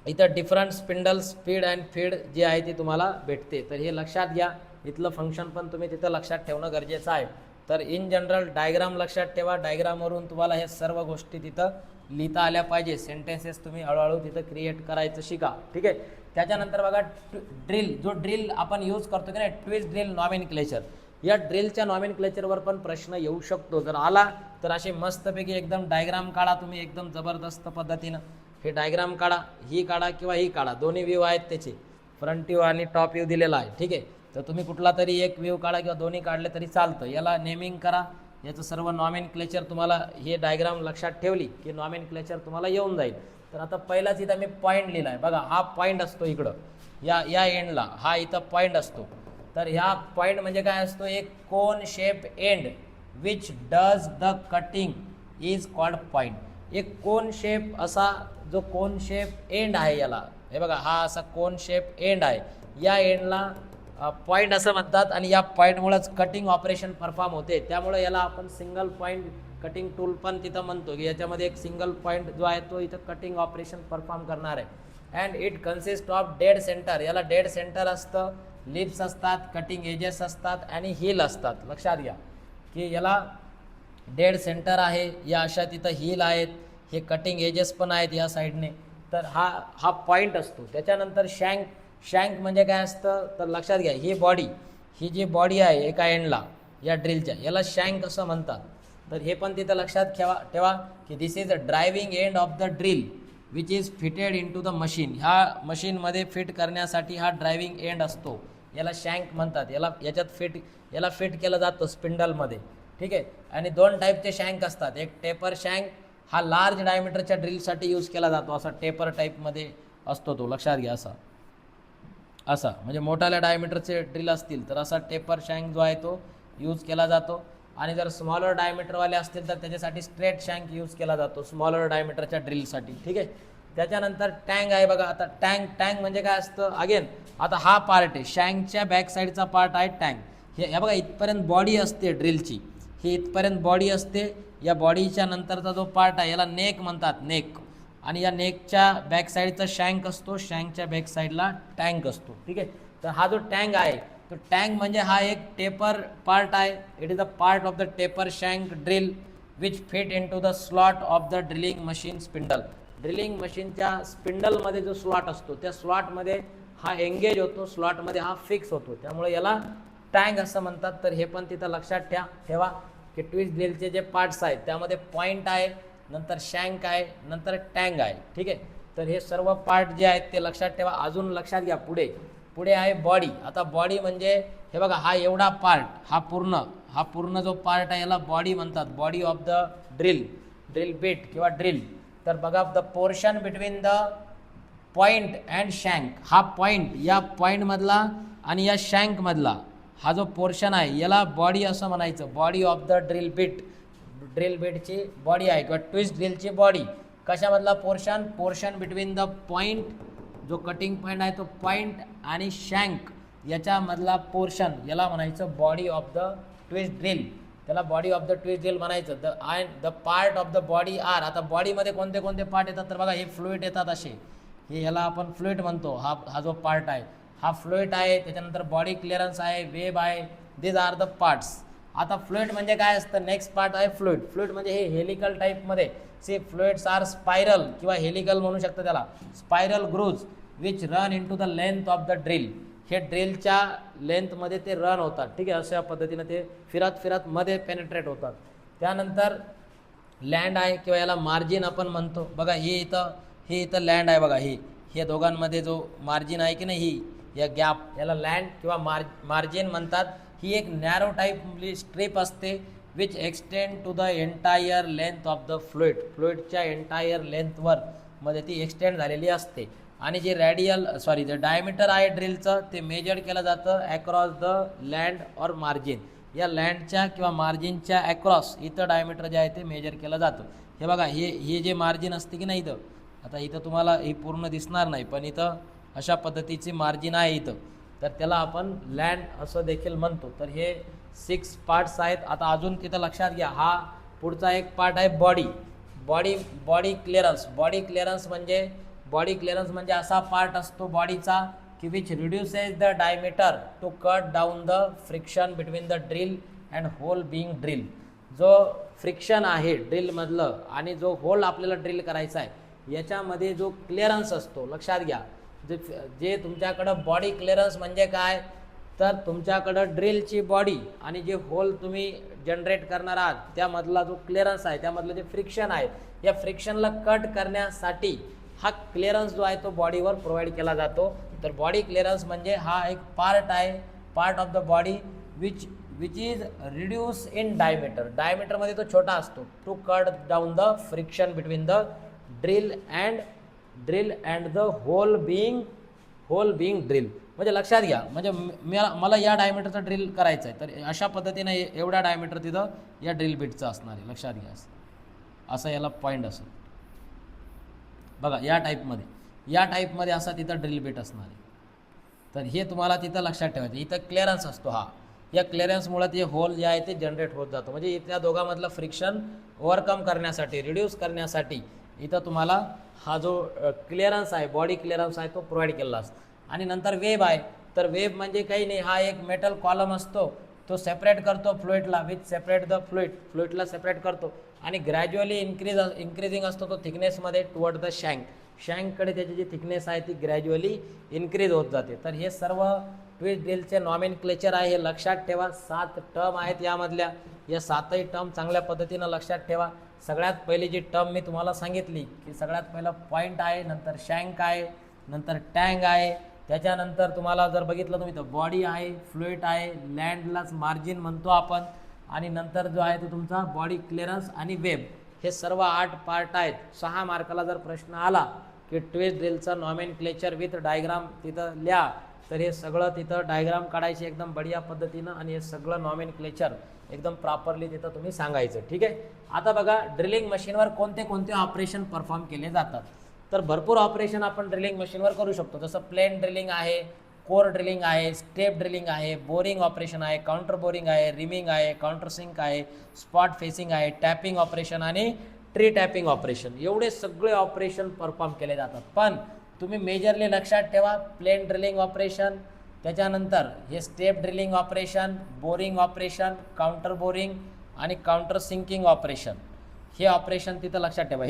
इथं different spindle speed and feed जी आहे ती तुम्हाला भेटते. तर हे लक्षात घ्या, इथलं फंक्शन पण तुम्ही तिथं लक्षात ठेवणं गरजेचं आहे. तर इन जनरल डायग्राम लक्षात ठेवा, डायग्रामवरून तुम्हाला हे सर्व गोष्टी तिथं लिहिता आल्या पाहिजे. सेंटेन्सेस तुम्ही हळूहळू तिथं क्रिएट करायचं शिका, ठीक आहे. त्याच्यानंतर बघा जो ड्रिल आपण यूज करतो की नाही, ट्विस्ट ड्रिल नॉमेनक्लेचर. या ड्रिलच्या नॉमेनक्लेचरवर पण प्रश्न येऊ शकतो. जर आला तर असे मस्तपैकी एकदम डायग्राम काढा तुम्ही, एकदम जबरदस्त पद्धतीनं हे डायग्राम काढा, ही काढा किंवा ही काढा, दोन्ही व्ह्यू आहेत त्याचे, फ्रंट व्ह्यू आणि टॉप व्ह्यू दिलेला आहे, ठीक आहे. तर तुम्ही कुठला तरी एक व्ह्यू काढा किंवा दोन्ही काढले तरी चालतं. याला नेमिंग करा. याचं सर्व नॉमेनक्लेचर तुम्हाला हे डायग्राम लक्षात ठेवली की नॉमेनक्लेचर तुम्हाला येऊन जाईल. तर आता पहिलाच इथं मी पॉईंट लिहिला आहे बघा. हा पॉईंट असतो इकडं या एंडला, हा इथं पॉईंट असतो. तर ह्या पॉईंट म्हणजे काय असतो, एक cone shape and which does the cutting is called point. एक कोन शेप असा जो कोन शेप एंड आहे याला, हे बघा हा असा कोन शेप एंड आहे, या एंडला पॉईंट असं म्हणतात. आणि या पॉईंटमुळेच कटिंग ऑपरेशन परफॉर्म होते. त्यामुळे याला आपण सिंगल पॉईंट कटिंग टूल पण तिथं म्हणतो की याच्यामध्ये एक सिंगल पॉईंट जो आहे तो इथं कटिंग ऑपरेशन परफॉर्म करणार आहे. And it consist of dead centre. याला डेड सेंटर असतं, लिप्स असतात, कटिंग एजेस असतात आणि हील असतात. लक्षात घ्या की याला डेड सेंटर आहे, या अशा तिथं हील आहेत, हे कटिंग एजेस पण आहेत या साईडने. तर हा पॉईंट असतो. त्याच्यानंतर शँक म्हणजे काय असतं तर लक्षात घ्या, ही जी बॉडी आहे एका एंडला या ड्रिलच्या, याला शँक असं म्हणतात. तर हे पण तिथं लक्षात ठेवा की this is a driving end of the drill which is fitted into the machine. ह्या मशीनमध्ये फिट करण्यासाठी हा ड्रायव्हिंग एंड असतो, याला शँक म्हणतात. याला फिट केलं जातं स्पिंडलमध्ये. ठीक आहे. आणि दोन टाईपचे शँक असतात. एक टेपर शँक, हा लार्ज डायमीटरच्या ड्रिलसाठी यूज केला जातो. असा टेपर टाईपमध्ये असतो तो, लक्षात घ्या. असा म्हणजे मोठ्याल्या डायमीटरचे ड्रिल असतील तर असा टेपर शँक जो आहे तो यूज केला जातो. आणि जर स्मॉलर डायमीटरवाले असतील तर त्याच्यासाठी स्ट्रेट शँक यूज केला जातो स्मॉलर डायमीटरच्या ड्रिलसाठी. ठीक आहे. त्याच्यानंतर टँग आहे बघा. आता टँग म्हणजे काय असतं, अगेन आता हा पार्ट आहे शँकच्या बॅक साईडचा पार्ट आहे टँग. हे बघा इथपर्यंत बॉडी असते ड्रिलची, ही इथपर्यंत बॉडी असते. या बॉडीच्या नंतरचा जो पार्ट आहे याला नेक म्हणतात, नेक. आणि या नेकच्या बॅक साईडचा शँक असतो, शँकच्या बॅक साईडला टँक असतो. ठीक आहे. तर हा जो टँग आहे तो टँग म्हणजे हा एक टेपर पार्ट आहे. It is a part of the taper shank drill which fit into the slot of the drilling machine spindle. Drilling मशीनच्या स्पिंडलमध्ये जो स्लॉट असतो त्या स्लॉटमध्ये हा एंगेज होतो, स्लॉटमध्ये हा फिक्स होतो, त्यामुळे याला टँग असं म्हणतात. तर हे पण तिथं लक्षात ठेवा की ट्विस्ट ड्रिलचे जे पार्ट्स आहेत त्यामध्ये पॉईंट आहे, नंतर शँक आहे, नंतर टँग आहे. ठीक आहे. तर हे सर्व पार्ट जे आहेत ते लक्षात ठेवा. अजून लक्षात घ्या पुढे आहे बॉडी. आता बॉडी म्हणजे हे बघा हा एवढा पार्ट, हा पूर्ण जो पार्ट आहे याला बॉडी म्हणतात, body of the drill bit किंवा ड्रिल. तर बघा the portion between the point and shank, हा पॉईंट, या पॉईंटमधला आणि या शँकमधला हा जो पोर्शन आहे याला बॉडी असं म्हणायचं, बॉडी ऑफ द ड्रिल बिटची बॉडी आहे किंवा ट्विस्ट ड्रिलची बॉडी. कशामधला पोर्शन बिटवीन द पॉईंट, जो कटिंग पॉईंट आहे तो पॉईंट आणि शँक याच्यामधला पोर्शन याला म्हणायचं body of the twist drill. त्याला body of the twist drill म्हणायचं. The part of the body are. आता बॉडीमध्ये कोणते पार्ट येतात तर बघा हे फ्लुइड येतात असे, हे याला आपण फ्लुइड म्हणतो. हा जो पार्ट आहे हा फ्लुइड आहे. त्याच्यानंतर बॉडी क्लिअरन्स आहे, वेब आहे. These are the parts. आता फ्लुइड म्हणजे काय असतं, नेक्स्ट पार्ट आहे फ्लुइड म्हणजे हे हेलिकल टाईपमध्ये. फ्लुइड्स आर स्पायरल किंवा हेलिकल म्हणू शकतो त्याला, spiral grooves which run into the length of the drill. हे ड्रिलच्या लेंथमध्ये ते रन होतात. ठीक आहे. अशा पद्धतीनं ते फिरत मध्ये पेनिट्रेट होतात. त्यानंतर लँड आहे किंवा याला मार्जिन आपण म्हणतो. बघा हे इथं लँड आहे बघा. हे दोघांमध्ये जो मार्जिन आहे की नाही, या गॅप, याला लँड किंवा मार्जिन म्हणतात. ही एक नॅरो टाईपली स्ट्रिप असते which extend to the entire length of the फ्लुइडच्या एंटायर लेंथवर मध्ये ती एक्सटेंड झालेली असते. आणि जे जे डायमीटर आहे ड्रिलचं ते मेजर केलं जातं अक्रॉस द लँड और मार्जिन. या लँडच्या किंवा मार्जिनच्या अक्रॉस इथं डायमीटर जे आहे ते मेजर केलं जातं. हे बघा हे जे मार्जिन असते की नाही इथं, आता इथं तुम्हाला हे पूर्ण दिसणार नाही पण इथं अशा पद्धतीची मार्जिन आहे इथं, तर त्याला आपण लँड असं देखील म्हणतो. तर हे 6 पार्ट्स आहेत. आता अजून तिथं लक्षात घ्या, हा पुढचा एक पार्ट आहे बॉडी क्लिअरन्स म्हणजे असा पार्ट असतो बॉडीचा की which reduces the diameter to cut down the friction between the drill and hole being drill. जो फ्रिक्शन आहे ड्रिलमधलं आणि जो होल आपल्याला ड्रिल करायचा आहे याच्यामध्ये जो क्लिअरन्स असतो, लक्षात घ्या, जे तुमच्याकडं बॉडी क्लिअरन्स म्हणजे काय तर तुमच्याकडं ड्रिलची बॉडी आणि जे होल तुम्ही जनरेट करणार आहात त्यामधला जो क्लिअरन्स आहे, त्यामधलं जे फ्रिक्शन आहे, या फ्रिक्शनला कट करण्यासाठी हा क्लिअरन्स जो आहे तो बॉडीवर प्रोव्हाइड केला जातो. तर बॉडी क्लिअरन्स म्हणजे हा एक पार्ट आहे part of the body which is reduce in diameter. डायमीटरमध्ये तो छोटा असतो. To cut down the friction between the drill and the hole being drill. म्हणजे लक्षात घ्या, म्हणजे मला या डायमीटरचं ड्रिल करायचं आहे, तर अशा पद्धतीनं एवढ्या डायमीटर तिथं या ड्रिल बिटचं असणार आहे. लक्षात घ्या, असं याला पॉईंट असेल बघा. या टाईपमध्ये असा तिथं ड्रिल बिट असणार आहे. तर हे तुम्हाला तिथं लक्षात ठेवायचं. इथं क्लिअरन्स असतो हा. या क्लिअरन्समुळे ते होल जे आहे ते जनरेट होत जातं. म्हणजे इथल्या दोघांमधलं फ्रिक्शन ओव्हरकम करण्यासाठी, रिड्यूस करण्यासाठी इथं तुम्हाला हा जो क्लिअरन्स आहे, बॉडी क्लिअरन्स आहे, तो प्रोव्हाइड केलेला असतो. आणि नंतर वेब आहे. तर वेब म्हणजे काही नाही, हा एक मेटल कॉलम असतो, तो सेपरेट करतो फ्लुइडला, विथ सेपरेट द फ्लुइडला सेपरेट करतो. आणि ग्रॅज्युअली इन्क्रीजिंग असतो तो थिकनेसमध्ये टुवर्ड द शँककडे त्याची जी थिकनेस आहे ती ग्रॅज्युअली इन्क्रीज होत जाते. तर हे सर्व ट्विस्ट ड्रिलचे नॉमेनक्लेचर आहे, हे लक्षात ठेवा. 7 टर्म आहेत यामधल्या. या 7ही टर्म चांगल्या पद्धतीनं लक्षात ठेवा. सगळ्यात पहिली जी टर्म मी तुम्हाला सांगितली की सगळ्यात पहिलं पॉईंट आहे, नंतर शँक आहे, नंतर टँग आहे, त्याच्यानंतर तुम्हाला जर बघितलं तुम्ही तर बॉडी आहे, फ्लुइड आहे, लँडलाच मार्जिन म्हणतो आपण, आणि नंतर जो आहे तो तुमचा बॉडी क्लिअरन्स आणि वेब. हे सर्व 8 पार्ट आहेत. 6 मार्काला जर प्रश्न आला की ट्विस्ट ड्रिलचा नॉमेनक्लेचर विथ डायग्राम तिथं लिहा, तर हे सगळं तिथं डायग्राम काढायचे एकदम बढिया पद्धतीनं, आणि हे सगळं नॉमेनक्लेचर एकदम प्रॉपरली तिथं तुम्ही सांगायचं. ठीक आहे. आता बघा, ड्रिलिंग मशीनवर कोणते ऑपरेशन परफॉर्म केले जातात. तर भरपूर ऑपरेशन आपण ड्रिलिंग मशीनवर करू शकतो. जसं प्लेन ड्रिलिंग आहे, कोर ड्रिलिंग आहे, स्टेप ड्रिलिंग आहे, बोरिंग ऑपरेशन आहे, काउंटर बोरिंग आहे, रिमिंग आहे, काउंटर सिंक आहे, स्पॉट फेसिंग आहे, टॅपिंग ऑपरेशन आणि ट्री टॅपिंग ऑपरेशन. एवढे सगळे ऑपरेशन परफॉर्म केले जातात. पण तुम्ही मेजरली लक्षात ठेवा, प्लेन ड्रिलिंग ऑपरेशन, त्याच्यानंतर हे step drilling operation, boring operation, counter boring आणि काउंटर सिंकिंग ऑपरेशन, हे ऑपरेशन तिथं लक्षात ठेवा.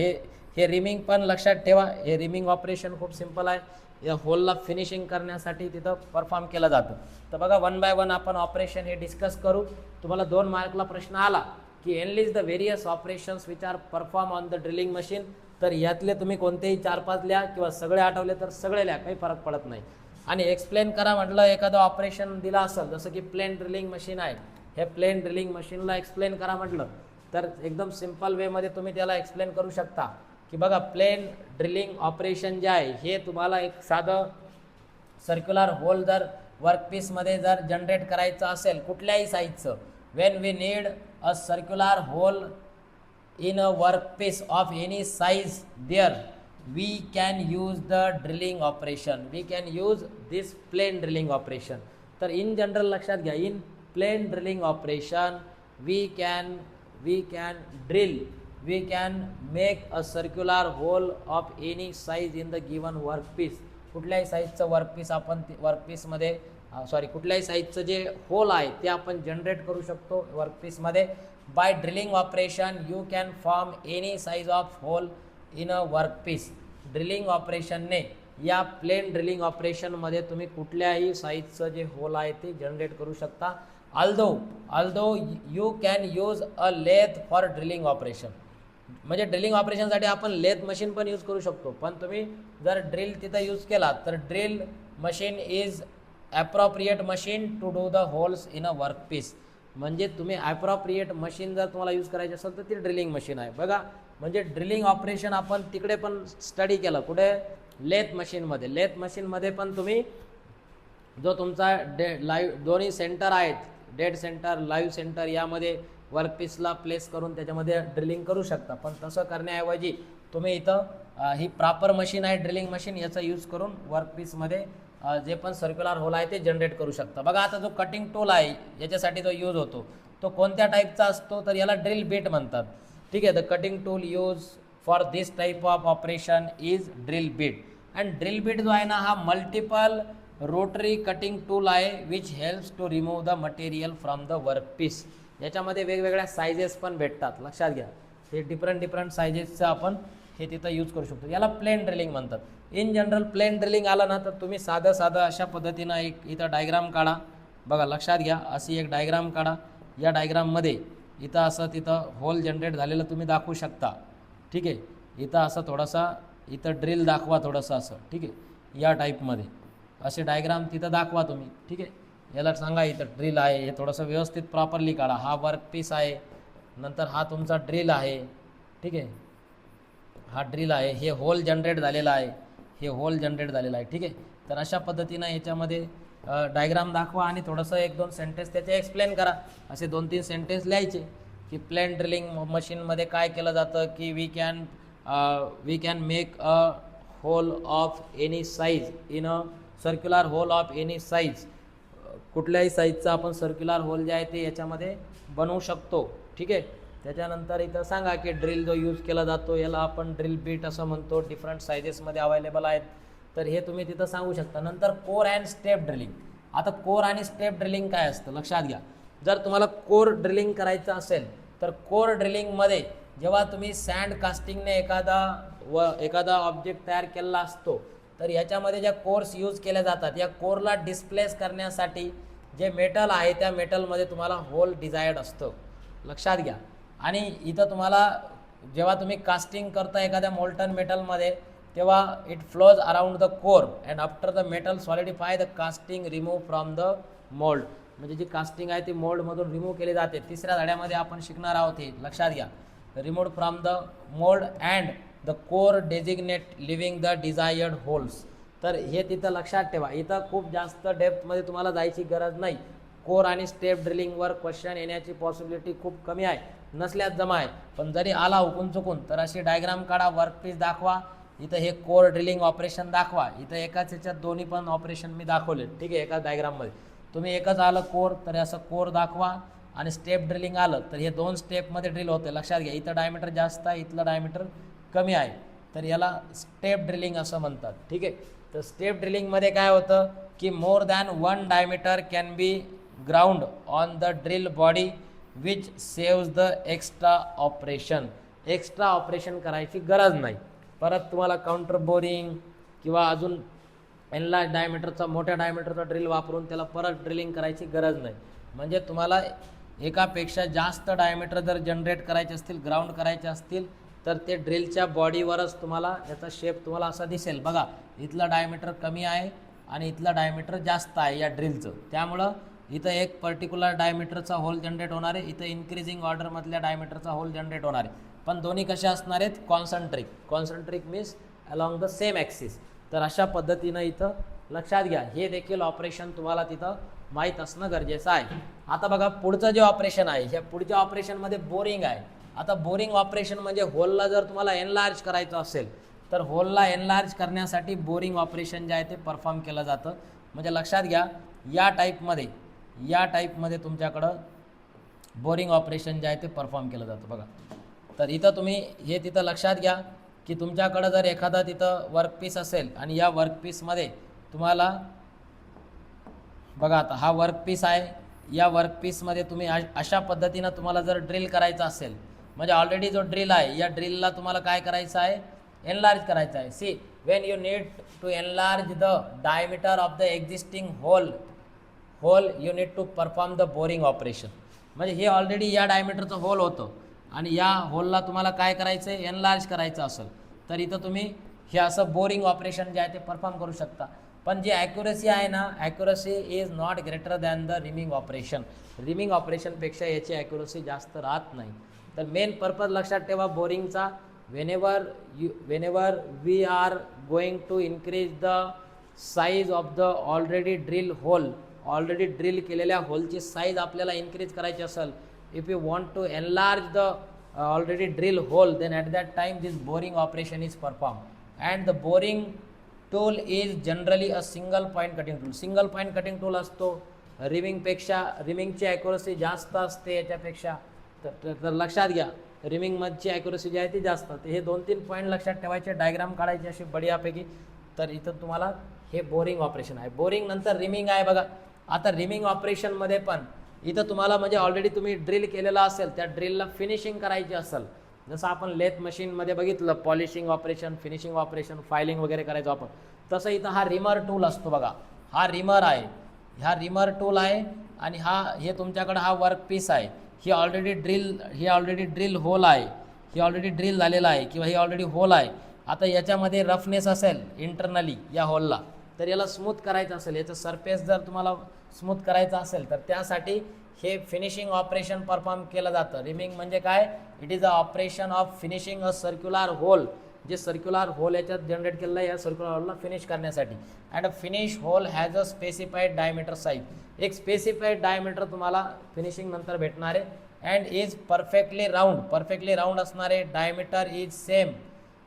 हे रिमिंग पण लक्षात ठेवा. हे रिमिंग ऑपरेशन खूप सिंपल आहे. या होलला फिनिशिंग करण्यासाठी तिथं परफॉर्म केलं जातं. तर बघा, 1 बाय 1 आपण ऑपरेशन हे डिस्कस करू. तुम्हाला 2 मार्कला प्रश्न आला की analyst the various operations which are perform on the drilling machine. तर यातले तुम्ही कोणतेही 4-5 लिहा किंवा सगळे आठवले तर सगळे लिहा, काही फरक पडत नाही. आणि एक्सप्लेन करा म्हटलं, एखादं ऑपरेशन दिलं असेल जसं की प्लेन ड्रिलिंग मशीन आहे, हे प्लेन ड्रिलिंग मशीनला एक्सप्लेन करा म्हटलं तर एकदम सिम्पल वेमध्ये तुम्ही त्याला एक्सप्लेन करू शकता की बघा, प्लेन ड्रिलिंग ऑपरेशन जे आहे हे तुम्हाला एक साधं सर्क्युलर होल जर वर्कपीसमध्ये जर जनरेट करायचं असेल कुठल्याही साईजचं, when we need a circular hole in a workpiece of any size, there we can use the drilling operation. We can use this plane drilling operation. तर in general लक्षात घ्या, in plane drilling operation we can drill, we can make a circular hole of any size in the given workpiece. कुठल्याही साईजचं workpiece आपण वर्कपीसमध्ये कुठल्याही साईजचं जे hole आहे ते आपण जनरेट करू शकतो वर्कपीसमध्ये. By drilling operation you can form any size of hole in a workpiece. Drilling ऑपरेशनने, या प्लेन ड्रिलिंग ऑपरेशनमध्ये तुम्ही कुठल्याही साईजचं जे होल आहे ते जनरेट करू शकता. Although you can use a lathe for drilling operation. म्हणजे ड्रिलिंग ऑपरेशनसाठी आपण लेथ मशीन पण यूज करू शकतो, पण तुम्ही जर ड्रिल तिथं यूज केला तर drill machine is appropriate machine to do the holes in a workpiece. म्हणजे तुम्ही ॲप्रोप्रिएट मशीन जर तुम्हाला यूज करायची असेल तर ती ड्रिलिंग मशीन आहे. बघा, म्हणजे ड्रिलिंग ऑपरेशन आपण तिकडे पण स्टडी केलं, कुठे, लेथ मशीनमध्ये. लेथ मशीनमध्ये पण तुम्ही जो तुमचा दोन्ही सेंटर आहेत, डेड सेंटर, लाईव्ह सेंटर, यामध्ये वर्कपीसला प्लेस करून त्याच्यामध्ये ड्रिलिंग करू शकता. पण तसं करण्याऐवजी तुम्ही इथं ही प्रॉपर मशीन आहे ड्रिलिंग मशीन, याचा यूज करून वर्कपीसमध्ये जे पण सर्क्युलर होल आहे ते जनरेट करू शकता. बघा, आता जो कटिंग टूल आहे याच्यासाठी जो यूज होतो तो कोणत्या टाईपचा असतो, तर याला ड्रिल बिट म्हणतात. ठीक आहे. The cutting tool use for this type of operation is drill bit. And drill bit जो आहे ना, हा मल्टिपल रोटरी कटिंग टूल आहे which helps to remove the material from the workpiece. याच्यामध्ये वेगवेगळ्या सायझेस पण भेटतात, लक्षात घ्या. हे डिफरंट सायझेसचं आपण हे तिथं यूज करू शकतो. याला प्लेन ड्रिलिंग म्हणतात. इन जनरल प्लेन ड्रिलिंग आलं ना तर तुम्ही साधं अशा पद्धतीनं एक इथं डायग्राम काढा. बघा, लक्षात घ्या, अशी एक डायग्राम काढा. या डायग्राममध्ये इथं असं तिथं होल जनरेट झालेलं तुम्ही दाखवू शकता. ठीक आहे. इथं असं थोडासा इथं ड्रिल दाखवा थोडंसं असं. ठीक आहे. या टाईपमध्ये असे डायग्राम तिथं दाखवा तुम्ही. ठीक आहे. याला सांगा इथं ड्रिल आहे, हे थोडंसं व्यवस्थित प्रॉपरली काढा. हा वर्क पीस आहे, नंतर हा तुमचा ड्रिल आहे. ठीक आहे, हा ड्रिल आहे, हे होल जनरेट झालेला आहे, हे होल जनरेट झालेलं आहे. ठीक आहे, तर अशा पद्धतीनं याच्यामध्ये डायग्राम दाखवा आणि थोडंसं 1-2 सेंटेन्स त्याचे एक्सप्लेन करा. असे 2-3 सेंटेन्स लिहायचे की प्लेन ड्रिलिंग मशीनमध्ये काय केलं जातं की we can make a hole of any size in a circular hole of any size. कुठल्याही साईजचा आपण सर्क्युलर होल जे आहे ते याच्यामध्ये बनवू शकतो. ठीक आहे, त्याच्यानंतर इथं सांगा की ड्रिल जो यूज केला जातो याला आपण ड्रिल बीट असं म्हणतो, डिफरंट सायझेसमध्ये अवेलेबल आहेत. तर हे तुम्ही तिथं सांगू शकता. नंतर कोर अँड स्टेप ड्रिलिंग. आता कोर आणि स्टेप ड्रिलिंग काय असतं लक्षात घ्या. जर तुम्हाला कोर ड्रिलिंग करायचं असेल तर कोर ड्रिलिंगमध्ये जेव्हा तुम्ही सँड कास्टिंगने एखादा ऑब्जेक्ट तयार केलेला असतो तर याच्यामध्ये ज्या कोर्स यूज केल्या जातात या कोरला डिस्प्लेस करण्यासाठी जे मेटल आहे त्या मेटलमध्ये तुम्हाला होल डिझायर्ड असतं, लक्षात घ्या. आणि इथं तुम्हाला जेव्हा तुम्ही कास्टिंग करता एखाद्या मोल्टन मेटलमध्ये तेव्हा it flows around the core and after the metal solidify the casting remove from the mould. म्हणजे जी कास्टिंग आहे ती मोल्डमधून रिमूव्ह केली जाते. तिसऱ्या धड्यामध्ये आपण शिकणार आहोत हे लक्षात घ्या. Removed from the mould and the core designate living the desired holes. तर हे तिथं लक्षात ठेवा. इथं खूप जास्त डेप्थमध्ये तुम्हाला जायची गरज नाही. कोर आणि स्टेप ड्रिलिंगवर क्वेश्चन येण्याची पॉसिबिलिटी खूप कमी आहे, नसल्यास जमा आहे. पण जरी आला हुकून चुकून तर अशी डायग्राम काढा, वर्कपीस दाखवा, इथं हे कोर ड्रिलिंग ऑपरेशन दाखवा. इथं एकाच ह्याच्यात दोन्ही पण ऑपरेशन मी दाखवले. ठीक आहे, एकाच डायग्राममध्ये तुम्ही एकच आलं कोर तर असं कोर दाखवा आणि स्टेप ड्रिलिंग आलं तर हे 2 स्टेपमध्ये ड्रिल होते. लक्षात घ्या, इथं डायमीटर जास्त आहे, इथलं डायमीटर कमी आहे, तर याला स्टेप ड्रिलिंग असं म्हणतात. ठीक आहे, तर स्टेप ड्रिलिंगमध्ये काय होतं की more than 1 diameter can B ground on the drill body which saves the extra operation. Extra operation करायची गरज नाही. परत तुम्हाला काउंटर बोरिंग किंवा अजून एनलार्ज डायमीटरचा मोठ्या डायमीटरचा ड्रिल वापरून त्याला परत ड्रिलिंग करायची गरज नाही. म्हणजे तुम्हाला एकापेक्षा जास्त डायमीटर जर जनरेट करायचे असतील, ग्राउंड करायचे असतील तर ते ड्रिलच्या बॉडीवरच तुम्हाला याचा शेप तुम्हाला असा दिसेल. बघा, इथलं डायमीटर कमी आहे आणि इथलं डायमीटर जास्त आहे या ड्रिलचं, त्यामुळं इथं एक पर्टिक्युलर डायमीटरचा होल जनरेट होणार आहे, इथं इन्क्रीजिंग ऑर्डरमधल्या डायमीटरचा होल जनरेट होणार आहे. पण दोन्ही कशा असणार आहेत? Concentric means along the same axis. तर अशा पद्धतीनं इथं लक्षात घ्या. हे देखील ऑपरेशन तुम्हाला तिथं माहीत असणं गरजेचं आहे. आता बघा, पुढचं जे ऑपरेशन आहे, ह्या पुढच्या ऑपरेशनमध्ये बोरिंग आहे. आता बोरिंग ऑपरेशन म्हणजे होलला जर तुम्हाला एनलार्ज करायचं असेल तर होलला एनलार्ज करण्यासाठी बोरिंग ऑपरेशन जे आहे ते परफॉर्म केलं जातं. म्हणजे लक्षात घ्या, या टाईपमध्ये तुमच्याकडं बोरिंग ऑपरेशन जे आहे ते परफॉर्म केलं जातं. बघा, तर इथं तुम्ही हे तिथं लक्षात घ्या की तुमच्याकडं जर एखादा तिथं वर्कपीस असेल आणि या वर्कपीसमध्ये तुम्हाला बघा, आता हा वर्कपीस आहे, या वर्कपीसमध्ये तुम्ही अशा पद्धतीनं तुम्हाला जर ड्रिल करायचं असेल म्हणजे ऑलरेडी जो ड्रिल आहे या ड्रिलला तुम्हाला काय करायचं आहे? एनलार्ज करायचं आहे. See, when you need to enlarge the diameter of the existing hole you need to perform the boring operation. म्हणजे हे ऑलरेडी या डायमीटरचं होल होतं आणि या होलला तुम्हाला काय करायचं आहे? एनलार्ज करायचं असेल तर इथं तुम्ही हे असं बोरिंग ऑपरेशन जे आहे ते परफॉर्म करू शकता. पण जी ॲक्युरसी आहे ना, accuracy is not greater than the reaming operation. Reaming ऑपरेशनपेक्षा याची ॲक्युरसी जास्त राहत नाही. तर मेन पर्पज लक्षात ठेवा बोरिंगचा. whenever we are going to increase the size of the already drill hole, already drill केलेल्या होलची साईज आपल्याला इन्क्रीज करायची असेल, if you want to enlarge the already drill hole, then at that time this boring operation is performed. And the boring tool is generally a single point cutting tool. Single point cutting tool असतो. रिमिंगची accuracy जास्त असते याच्यापेक्षा. तर लक्षात घ्या, रिमिंगमधची accuracy जी आहे ती जास्त असते. हे 2-3 पॉईंट लक्षात ठेवायचे, डायग्राम काढायची अशी बढियापैकी. तर इथं तुम्हाला हे बोरिंग ऑपरेशन आहे. बोरिंग नंतर रिमिंग आहे. बघा, आता रिमिंग ऑपरेशनमध्ये पण इथं तुम्हाला म्हणजे ऑलरेडी तुम्ही ड्रिल केलेला असेल त्या ड्रिलला फिनिशिंग करायची असेल, जसं आपण लेथ मशीनमध्ये बघितलं polishing operation, finishing operation, filing वगैरे करायचो आपण, तसं इथं हा रिमर टूल असतो. बघा, हा रिमर आहे, हा रिमर टूल आहे आणि हे तुमच्याकडं हा वर्क पीस आहे. ही ऑलरेडी ड्रिल होल आहे, ही ऑलरेडी ड्रिल झालेला आहे किंवा ही ऑलरेडी होल आहे. आता याच्यामध्ये रफनेस असेल इंटरनली या होलला तर याला स्मूथ करायचं असेल, याचं सरफेस जर तुम्हाला स्मूथ करायचं असेल तर त्यासाठी हे फिनिशिंग ऑपरेशन परफॉर्म केलं जातं. रिमिंग म्हणजे काय? It is a operation of finishing a circular hole, जे सर्क्युलर होल याच्यात जनरेट केलेलं आहे या सर्क्युलर होलला फिनिश करण्यासाठी. And a finish hole has a specified diameter size, एक स्पेसिफाईड डायमीटर तुम्हाला फिनिशिंग नंतर भेटणार आहे. And is perfectly round, perfectly round असणारे. Diameter is same,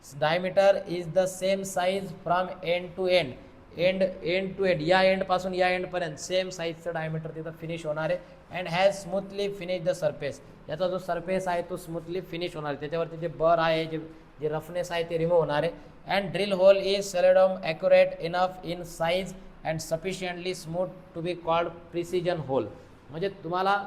diameter is the same size from end to end, end to end, या एंडपासून या एंडपर्यंत सेम साईजचं डायमीटर तिथं फिनिश होणार आहे. And has smoothly finish the surface, याचा जो सरफेस आहे तो स्मूथली फिनिश होणार आहे, त्याच्यावरती जे बर आहे, जे रफनेस आहे ते रिमूव्ह होणार आहे. And drill hole is seldom accurate enough in size and sufficiently smooth to be called precision hole. म्हणजे तुम्हाला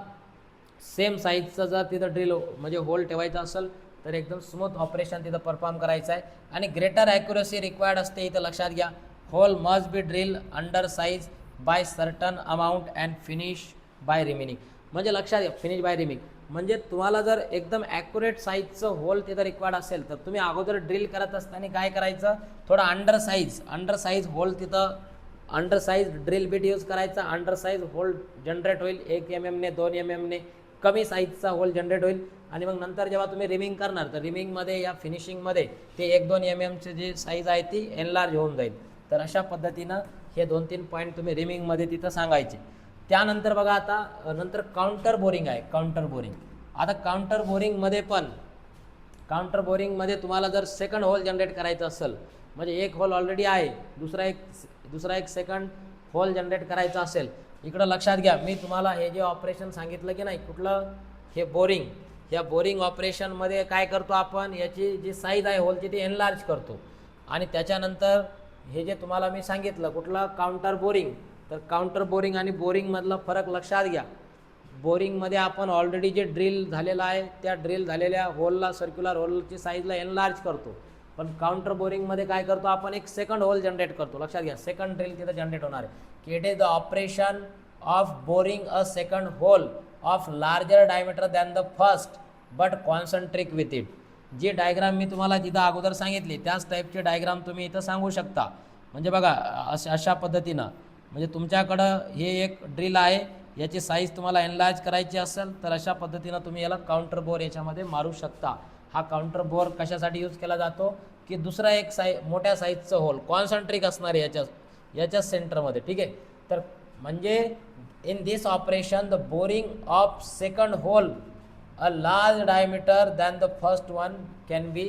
सेम साईजचं जर तिथं ड्रिल म्हणजे होल ठेवायचं असेल तर एकदम स्मूथ ऑपरेशन तिथं परफॉर्म करायचं आहे. आणि ग्रेटर ॲक्युरसी रिक्वायर्ड असते इथं लक्षात घ्या. Hole must be drill under size by certain amount and finish by reaming. म्हणजे लक्षात घ्या, फिनिश बाय रिमिंग म्हणजे तुम्हाला जर एकदम ॲक्युरेट साईजचं होल तिथं रिक्वायर्ड असेल तर तुम्ही अगोदर ड्रिल करत असताना काय करायचं, थोडं अंडर साईज होल तिथं under size drill bit use करायचा. अंडर साईज होल जनरेट होईल, 1 mm ने 2 mm ने कमी साईजचा होल जनरेट होईल. आणि मग नंतर जेव्हा तुम्ही रिमिंग करणार तर रिमिंगमध्ये या फिनिशिंगमध्ये ते 1-2 mm जी साईज आहे ती एनलार्ज होऊन जाईल. तर अशा पद्धतीनं हे 2-3 पॉईंट तुम्ही रिमिंगमध्ये तिथं सांगायचे. त्यानंतर बघा आता नंतर काउंटर बोरिंग आहे. काउंटर बोरिंग, आता काउंटर बोरिंगमध्ये तुम्हाला जर सेकंड होल जनरेट करायचं असेल, म्हणजे एक होल ऑलरेडी आहे, दुसरा एक सेकंड होल जनरेट करायचा असेल, इकडं लक्षात घ्या, मी तुम्हाला हे जे ऑपरेशन सांगितलं की नाही कुठलं, हे बोरिंग, या बोरिंग ऑपरेशनमध्ये काय करतो आपण, याची जी साईज आहे होलची ती एनलार्ज करतो. आणि त्याच्यानंतर हे जे तुम्हाला मी सांगितलं कुठलं, काउंटर बोरिंग, तर काउंटर बोरिंग आणि बोरिंगमधला फरक लक्षात घ्या. बोरिंगमध्ये आपण ऑलरेडी जे ड्रिल झालेलं आहे त्या ड्रिल झालेल्या होलला, सर्क्युलर होलची साईजला एनलार्ज करतो. पण काउंटर बोरिंगमध्ये काय करतो आपण, एक सेकंड होल जनरेट करतो. लक्षात घ्या, सेकंड ड्रिल तिथं जनरेट होणार आहे की it is the operation of boring a second hole of larger diameter than the first but concentric with it. जी डायग्राम मी तुम्हाला तिथं अगोदर सांगितली त्याच टाईपची डायग्राम तुम्ही इथं सांगू शकता. म्हणजे बघा अशा पद्धतीनं, म्हणजे तुमच्याकडं हे एक ड्रिल आहे, याची साईज तुम्हाला एनलार्ज करायची असेल तर अशा पद्धतीनं तुम्ही याला काउंटर बोर याच्यामध्ये मारू शकता. हा काउंटर बोर कशासाठी यूज केला जातो की दुसरा एक मोठ्या साईजचं होल कॉन्सन्ट्रिक असणार आहे याच्या सेंटरमध्ये. ठीक आहे, तर म्हणजे in this operation the boring of second hole a large diameter than the first one can be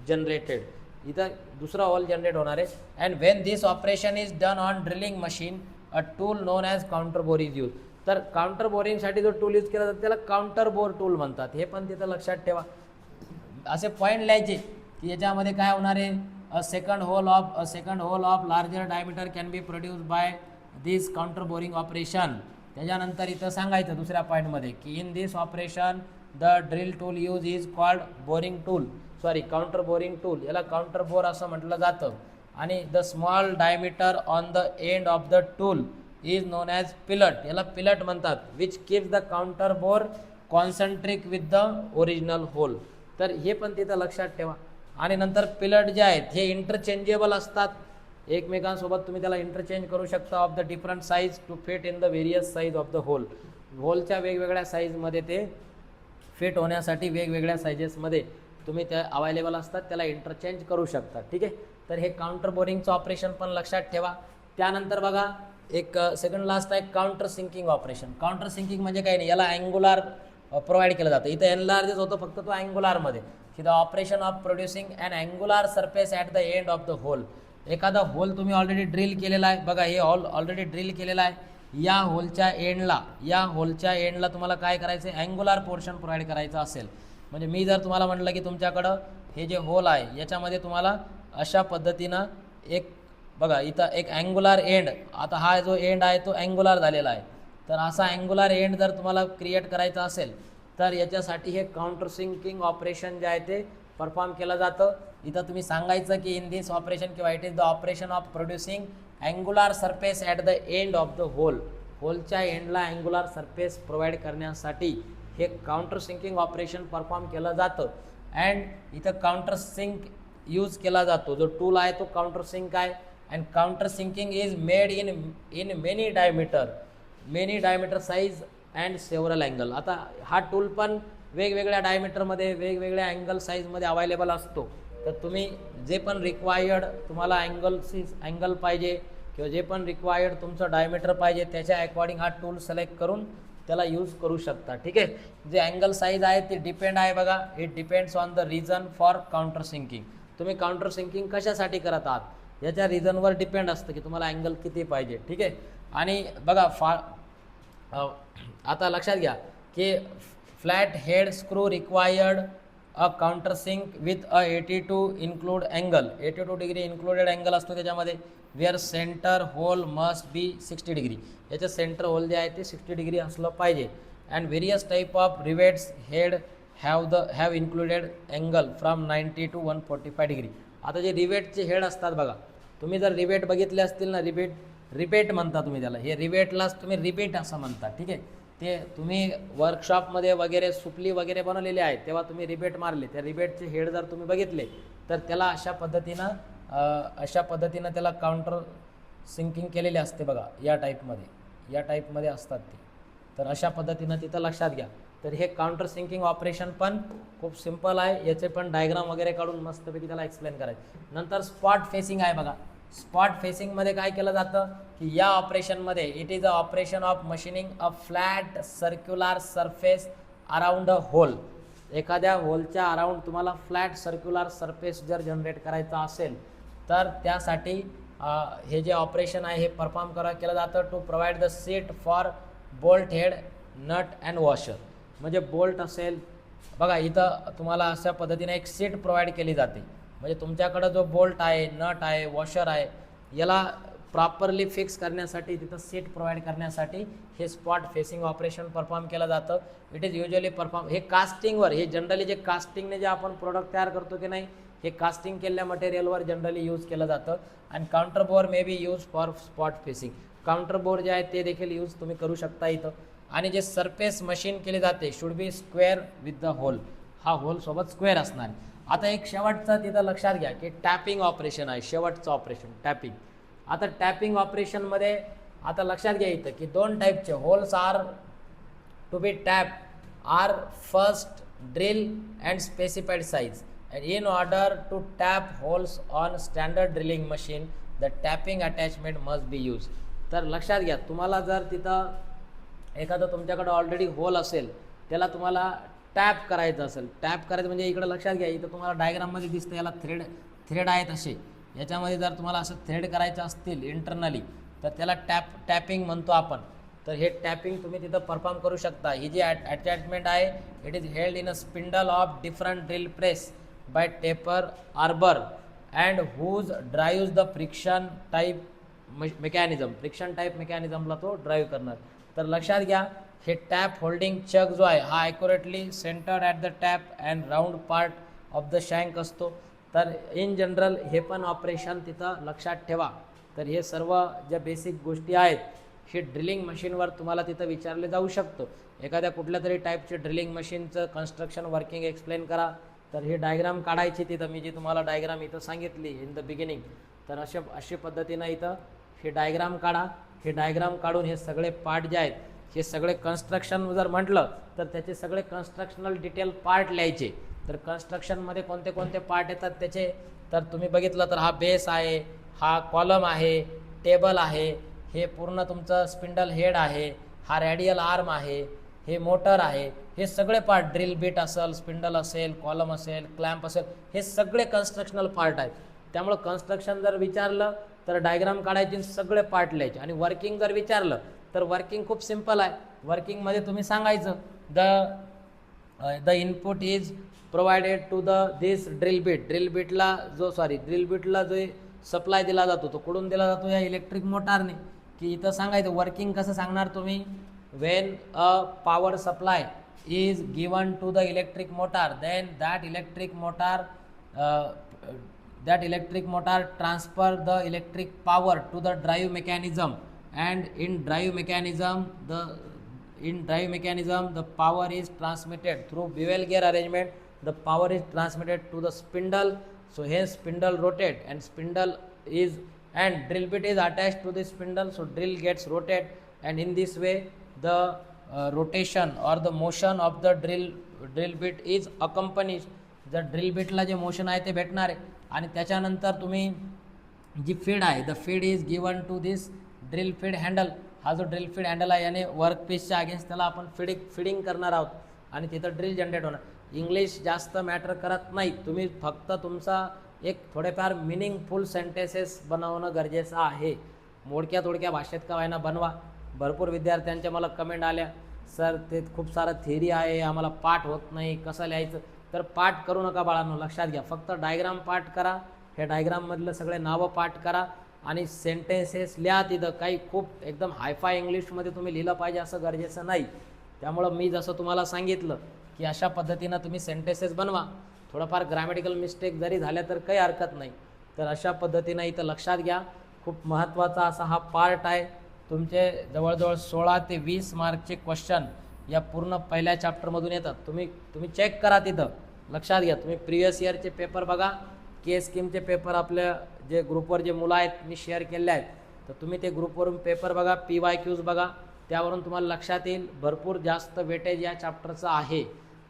generated. इथं दुसरा होल जनरेट होणार आहे. And when this operation is done on drilling machine a tool known as counter bore is use. तर counter बोरिंगसाठी जो tool use केला जातो त्याला काउंटर बोर टूल म्हणतात. हे पण तिथं लक्षात ठेवा. असे पॉईंट लिहायचे की याच्यामध्ये काय होणार आहे, a second hole of larger diameter can be produce by this counter boring operation. त्याच्यानंतर इथं सांगायचं दुसऱ्या पॉईंटमध्ये की in this operation the drill tool use is called boring tool, counter boring tool, याला काउंटर बोर असं म्हटलं जातं. आणि the small diameter on the end of the tool is known as pilot, याला पिलट म्हणतात, which keeps the counter bore concentric with the original hole. तर हे पण तिथं लक्षात ठेवा. आणि नंतर पिलट जे आहेत हे इंटरचेंजेबल असतात, एकमेकांसोबत तुम्ही त्याला इंटरचेंज करू शकता of the different size to fit in the various size of the hole. होलच्या वेगवेगळ्या साईजमध्ये ते फिट होण्यासाठी वेगवेगळ्या साईजेसमध्ये तुम्ही त्या अवेलेबल असतात, त्याला इंटरचेंज करू शकता. ठीक आहे, तर हे काउंटर बोरिंगचं ऑपरेशन पण लक्षात ठेवा. त्यानंतर बघा एक सेकंड लास्ट आहे counter sinking operation. Counter sinking म्हणजे काही नाही, याला अँग्युलर प्रोव्हाइड केलं जातं. इथं एनलार्जच होतं फक्त तो अँग्युलरमध्ये. की the operation of producing and angular surface at the end of the hole. एखादा होल तुम्ही ऑलरेडी ड्रिल केलेला आहे, बघा हे होल ऑलरेडी ड्रिल केलेला आहे, या होलच्या एंडला तुम्हाला काय करायचं आहे, अँग्युलर पोर्शन प्रोव्हाइड करायचं असेल. म्हणजे मी जर तुम्हाला म्हटलं की तुमच्याकडं हे जे होल आहे याच्यामध्ये तुम्हाला अशा पद्धतीनं एक बघा इथं एक अँग्युलर एंड, आता हा जो एंड आहे तो अँग्युलर झालेला आहे, तर असा अँग्युलर एंड जर तुम्हाला क्रिएट करायचा असेल तर याच्यासाठी हे काउंटर सिंकिंग ऑपरेशन जे आहे ते परफॉर्म केलं जातं. इथं तुम्ही सांगायचं की इन दिस ऑपरेशन किंवा it is the operation of producing angular surface at the end of the hole. होलच्या एंडला अँग्युलर सरफेस प्रोव्हाइड करण्यासाठी हे काउंटर सिंकिंग ऑपरेशन परफॉर्म केलं जातं. अँड इथं काउंटर सिंक यूज केला जातो, जो टूल आहे तो काउंटर सिंक आहे. and countersinking is made in many diameter size and several angle. आता हा टूल पण वेगवेगळ्या डायमीटरमध्ये वेगवेगळ्या अँगल साईजमध्ये अवेलेबल असतो. तर तुम्ही जे पण रिक्वायर्ड तुम्हाला अँगल पाहिजे किंवा जे पण रिक्वायर्ड तुमचं डायमीटर पाहिजे त्याच्या अकॉर्डिंग हा टूल सिलेक्ट करून त्याला यूज करू शकता. ठीक आहे. जे अँगल साईज आहे ते डिपेंड आहे बघा, it depends on the reason for counter sinking. तुम्ही काउंटर सिंकिंग कशासाठी करत आहात याच्या रिझनवर डिपेंड असतं की तुम्हाला अँगल किती पाहिजे. ठीक आहे. आणि बघा आता लक्षात घ्या की flat head screw required a counter sink with a 82 include angle, 82 degree included angle असतो त्याच्यामध्ये, where center hole must be 60 degree. याचं सेंटर होल जे आहे ते 60 डिग्री असलं पाहिजे. And various type of rivets head have included angle from 90 to 145 degree. आता जे रिवेटचे हेड असतात बघा, तुम्ही जर रिवेट बघितले असतील ना, रिबेट म्हणता तुम्ही त्याला, हे रिवेटलाच तुम्ही रिबेट असं म्हणता. ठीक आहे. ते तुम्ही वर्कशॉपमध्ये वगैरे सुपली वगैरे बनवलेले आहेत तेव्हा तुम्ही रिबेट मारले, त्या रिबेटचे हेड जर तुम्ही बघितले तर त्याला अशा पद्धतीनं त्याला काउंटर सिंकिंग केलेले असते बघा, या टाईपमध्ये असतात ते. तर अशा पद्धतीनं तिथं लक्षात घ्या. तर हे काउंटर सिंकिंग ऑपरेशन पण खूप सिम्पल आहे, याचे पण डायग्राम वगैरे काढून मस्तपैकी त्याला एक्सप्लेन करायचं. नंतर स्पॉट फेसिंग आहे बघा. स्पॉट फेसिंगमध्ये काय केलं जातं की या ऑपरेशनमध्ये it is a operation of machining a flat circular surface around a whole. एखाद्या होलच्या अराउंड तुम्हाला फ्लॅट सर्क्युलर सरफेस जर जनरेट करायचा असेल तर त्यासाठी हे जे ऑपरेशन आहे हे परफॉर्म केलं जातं to provide the seat for bolt head nut and washer. म्हणजे बोल्ट असेल बघा, इथं तुम्हाला अशा पद्धतीने एक सीट प्रोव्हाइड केली जाते. म्हणजे तुमच्याकडं जो बोल्ट आहे, नट आहे, वॉशर आहे, याला प्रॉपरली फिक्स करण्यासाठी तिथं सीट प्रोव्हाइड करण्यासाठी हे स्पॉट फेसिंग ऑपरेशन परफॉर्म केलं जातं. इट इज युजली परफॉर्म, हे कास्टिंगवर, हे जनरली जे कास्टिंगने जे आपण प्रोडक्ट तयार करतो की नाही, हे कास्टिंग केलेल्या मटेरियलवर जनरली यूज केलं जातं. आणि counter bore may be use for spot facing. Counter bore जे आहे ते देखील यूज तुम्ही करू शकता इथं. आणि जे सरफेस मशीन केली जाते should be square with the hole, हा होल सोबत स्क्वेअर असणार. आता एक शेवटचं तिथं लक्षात घ्या की टॅपिंग ऑपरेशन आहे, शेवटचं ऑपरेशन टॅपिंग. आता टॅपिंग ऑपरेशनमध्ये आता लक्षात घ्या इथं की दोन टाईपचे holes are to be tap are first drill and specified size. And in order to tap holes on standard drilling machine the tapping attachment must be use. तर लक्षात घ्या, तुम्हाला जर तिथं एखादं तुमच्याकडं ऑलरेडी होल असेल त्याला तुम्हाला टॅप करायचं असेल, टॅप करायचं म्हणजे इकडं लक्षात घ्या, इथं तुम्हाला डायग्राममध्ये दिसतं याला थ्रेड आहेत असे. याच्यामध्ये जर तुम्हाला असं थ्रेड करायचं असतील इंटरनली तर त्याला टॅपिंग म्हणतो आपण. तर हे टॅपिंग तुम्ही तिथं परफॉर्म करू शकता. ही जी अटॅचमेंट आहे it is held in a spindle of different drill press by taper arbor and whose drives the friction type मेकॅनिझमला तो ड्राईव्ह करणार. तर लक्षात घ्या, हे टॅप होल्डिंग चक जो आहे हा accurately centred at the tap and round part of the shank असतो. तर इन जनरल हे पण ऑपरेशन तिथं लक्षात ठेवा. तर हे सर्व ज्या बेसिक गोष्टी आहेत हे ड्रिलिंग मशीनवर तुम्हाला तिथं विचारले जाऊ शकतो. एखाद्या कुठल्या तरी टाईपचे ड्रिलिंग मशीनचं कन्स्ट्रक्शन वर्किंग एक्सप्लेन करा, तर हे डायग्राम काढायची तिथं, मी जी तुम्हाला डायग्राम इथं सांगितली इन द बिगिनिंग, तर अशा पद्धतीनं इथं हे डायग्राम काढा. हे डायग्राम काढून हे सगळे पार्ट जे आहेत हे सगळे कन्स्ट्रक्शन जर म्हटलं तर त्याचे सगळे कन्स्ट्रक्शनल डिटेल पार्ट लिहायचे. तर कन्स्ट्रक्शनमध्ये कोणते कोणते पार्ट येतात त्याचे, तर तुम्ही बघितलं तर हा बेस आहे, हा कॉलम आहे, टेबल आहे, हे पूर्ण तुमचं स्पिंडल हेड आहे, हा रॅडियल आर्म आहे, हे मोटर आहे, हे सगळे पार्ट, ड्रिल बीट असेल, स्पिंडल असेल, कॉलम असेल, क्लॅम्प असेल, हे सगळे कन्स्ट्रक्शनल पार्ट आहेत. त्यामुळं कन्स्ट्रक्शन जर विचारलं तर डायग्राम काढायचे, सगळे पार्ट लिहायचे. आणि वर्किंग जर विचारलं तर वर्किंग खूप सिम्पल आहे. वर्किंगमध्ये तुम्ही सांगायचं the input is provided to this drill बीटला जो सप्लाय दिला जातो तो कुठून दिला जातो, या इलेक्ट्रिक मोटारने. की इथं सांगायचं वर्किंग कसं सांगणार तुम्ही, when a power supply is given to the electric motor then that electric motor transfer the electric power to the drive mechanism and in drive mechanism the power is transmitted through bevel gear arrangement. The power is transmitted to the spindle, so hence spindle rotate and spindle is and drill bit is attached to the spindle, so drill gets rotate, and in this way the rotation or the motion of the drill bit is accompanied. जर drill बिटला जे motion आहे ते भेटणार आहे आणि त्याच्यानंतर तुम्ही जी फीड आहे, the feed is given to this drill feed handle. हा जो ड्रिल फीड हँडल आहे याने वर्कपीसच्या अगेन्स्ट त्याला आपण फिडिंग करणार आहोत आणि तिथं ड्रिल जनरेट होणार. इंग्लिश जास्त मॅटर करत नाही, तुम्ही फक्त तुमचा एक थोडेफार मिनिंगफुल सेंटेन्सेस बनवणं गरजेचं आहे. मोडक्या तोडक्या भाषेत का व्हायना बनवा. भरपूर विद्यार्थ्यांच्या मला कमेंट आल्या, सर ते खूप सारं थिअरी आहे, आम्हाला पाठ होत नाही, कसं लिहायचं. तर पाठ करू नका बाळांनो, लक्षात घ्या. फक्त डायग्राम पाठ करा, हे डायग्राममधलं सगळे नावं पाठ करा आणि सेंटेन्सेस लिहा. तिथं काही खूप एकदम हायफाय इंग्लिशमध्ये तुम्ही लिहिलं पाहिजे असं गरजेचं नाही. त्यामुळं मी जसं तुम्हाला सांगितलं की अशा पद्धतीनं तुम्ही सेंटेन्सेस बनवा. थोडंफार ग्रॅमॅटिकल मिस्टेक जरी झाल्या तर काही हरकत नाही. तर अशा पद्धतीनं इथं लक्षात घ्या. खूप महत्त्वाचा असा हा पार्ट आहे. तुमचे जवळजवळ 16 ते 20 मार्कचे क्वेश्चन या पूर्ण पहिल्या चॅप्टरमधून येतात. तुम्ही चेक करा तिथं, लक्षात घ्या. तुम्ही प्रिवियस इयरचे पेपर बघा, के स्कीमचे पेपर आपल्या जे ग्रुपवर जे मुलं आहेत मी शेअर केले आहेत, तर तुम्ही ते ग्रुपवरून पेपर बघा, PYQs बघा, त्यावरून तुम्हाला लक्षात येईल भरपूर जास्त वेटेज या चॅप्टरचं आहे.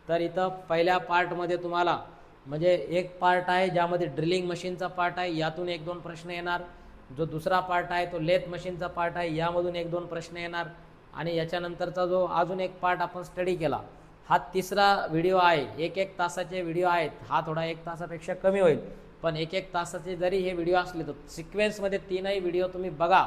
तर इथं पहिल्या पार्टमध्ये तुम्हाला म्हणजे एक पार्ट आहे ज्यामध्ये ड्रिलिंग मशीनचा पार्ट आहे, यातून 1-2 प्रश्न येणार. जो दुसरा पार्ट आहे तो लेथ मशीनचा पार्ट आहे, यामधून 1-2 प्रश्न येणार. आणि याच्यानंतरचा जो अजून एक पार्ट आपण स्टडी केला, हा तिसरा व्हिडिओ आहे. 1-1 तासाचे व्हिडिओ आहेत. हा थोडा 1 तासापेक्षा कमी होईल, पण 1-1 तासाचे जरी हे व्हिडिओ असले तर सिक्वेन्समध्ये 3ही व्हिडिओ तुम्ही बघा,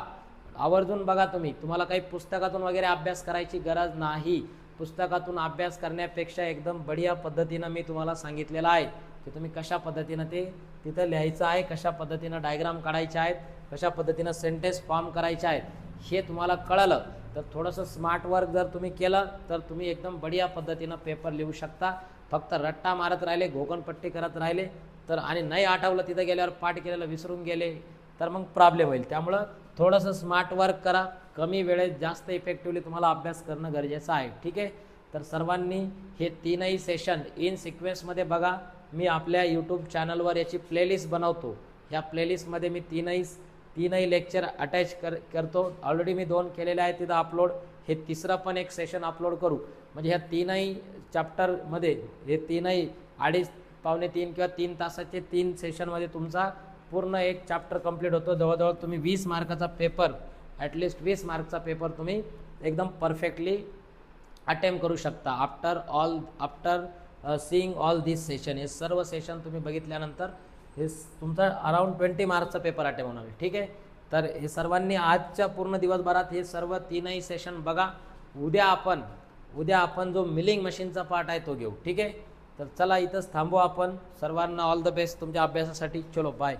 आवर्जून बघा. तुम्हाला काही पुस्तकातून वगैरे अभ्यास करायची गरज नाही. पुस्तकातून अभ्यास करण्यापेक्षा एकदम बढिया पद्धतीनं मी तुम्हाला सांगितलेलं आहे की तुम्ही कशा पद्धतीनं ते तिथं लिहायचं आहे, कशा पद्धतीनं डायग्राम काढायचे आहेत, कशा पद्धतीनं सेंटेन्स फॉर्म करायचे आहेत. हे तुम्हाला कळलं तर थोडंसं स्मार्ट वर्क जर तुम्ही केलं तर तुम्ही एकदम बढिया पद्धतीनं पेपर लिहू शकता. फक्त रट्टा मारत राहिले, घोकणपट्टी करत राहिले तर आणि नाही आठवलं, तिथं गेल्यावर पाठ केलेलं विसरून गेले तर मग प्रॉब्लेम होईल. त्यामुळं थोडंसं स्मार्ट वर्क करा. कमी वेळेत जास्त इफेक्टिव्हली तुम्हाला अभ्यास करणं गरजेचं आहे. ठीक आहे. तर सर्वांनी हे 3ही सेशन इन सिक्वेन्समध्ये बघा. मी आपल्या यूट्यूब चॅनलवर याची प्लेलिस्ट बनवतो. ह्या प्लेलिस्टमध्ये मी तीनही लेक्चर अटॅच करतो. ऑलरेडी मी 2 केलेले आहेत तिथं अपलोड. हे तिसरं पण एक सेशन अपलोड करू. म्हणजे ह्या 3ही चॅप्टरमध्ये हे 3ही 2.5 पावणे 3 किंवा 3 तासाचे 3 सेशनमध्ये तुमचा पूर्ण एक चॅप्टर कंप्लीट होतो. जवळजवळ तुम्ही 20 मार्काचा पेपर, ॲटलिस्ट 20 मार्कचा पेपर तुम्ही एकदम परफेक्टली अटेम्प्ट करू शकता. आफ्टर सीइंग ऑल दिस सेशन, हे सर्व सेशन तुम्ही बघितल्यानंतर हे तुमचा अराउंड 20 मार्क्सचा पेपर अटेम्प्ट होणार आहे. ठीक आहे. तर हे सर्वांनी आजच्या पूर्ण दिवसभरात हे सर्व 3ही सेशन बघा. उद्या आपण जो मिलिंग मशीनचा पार्ट आहे तो घेऊ. ठीक आहे. तर चला इथंच थांबू आपण. सर्वांना ऑल द बेस्ट तुमच्या अभ्यासासाठी. चलो बाय.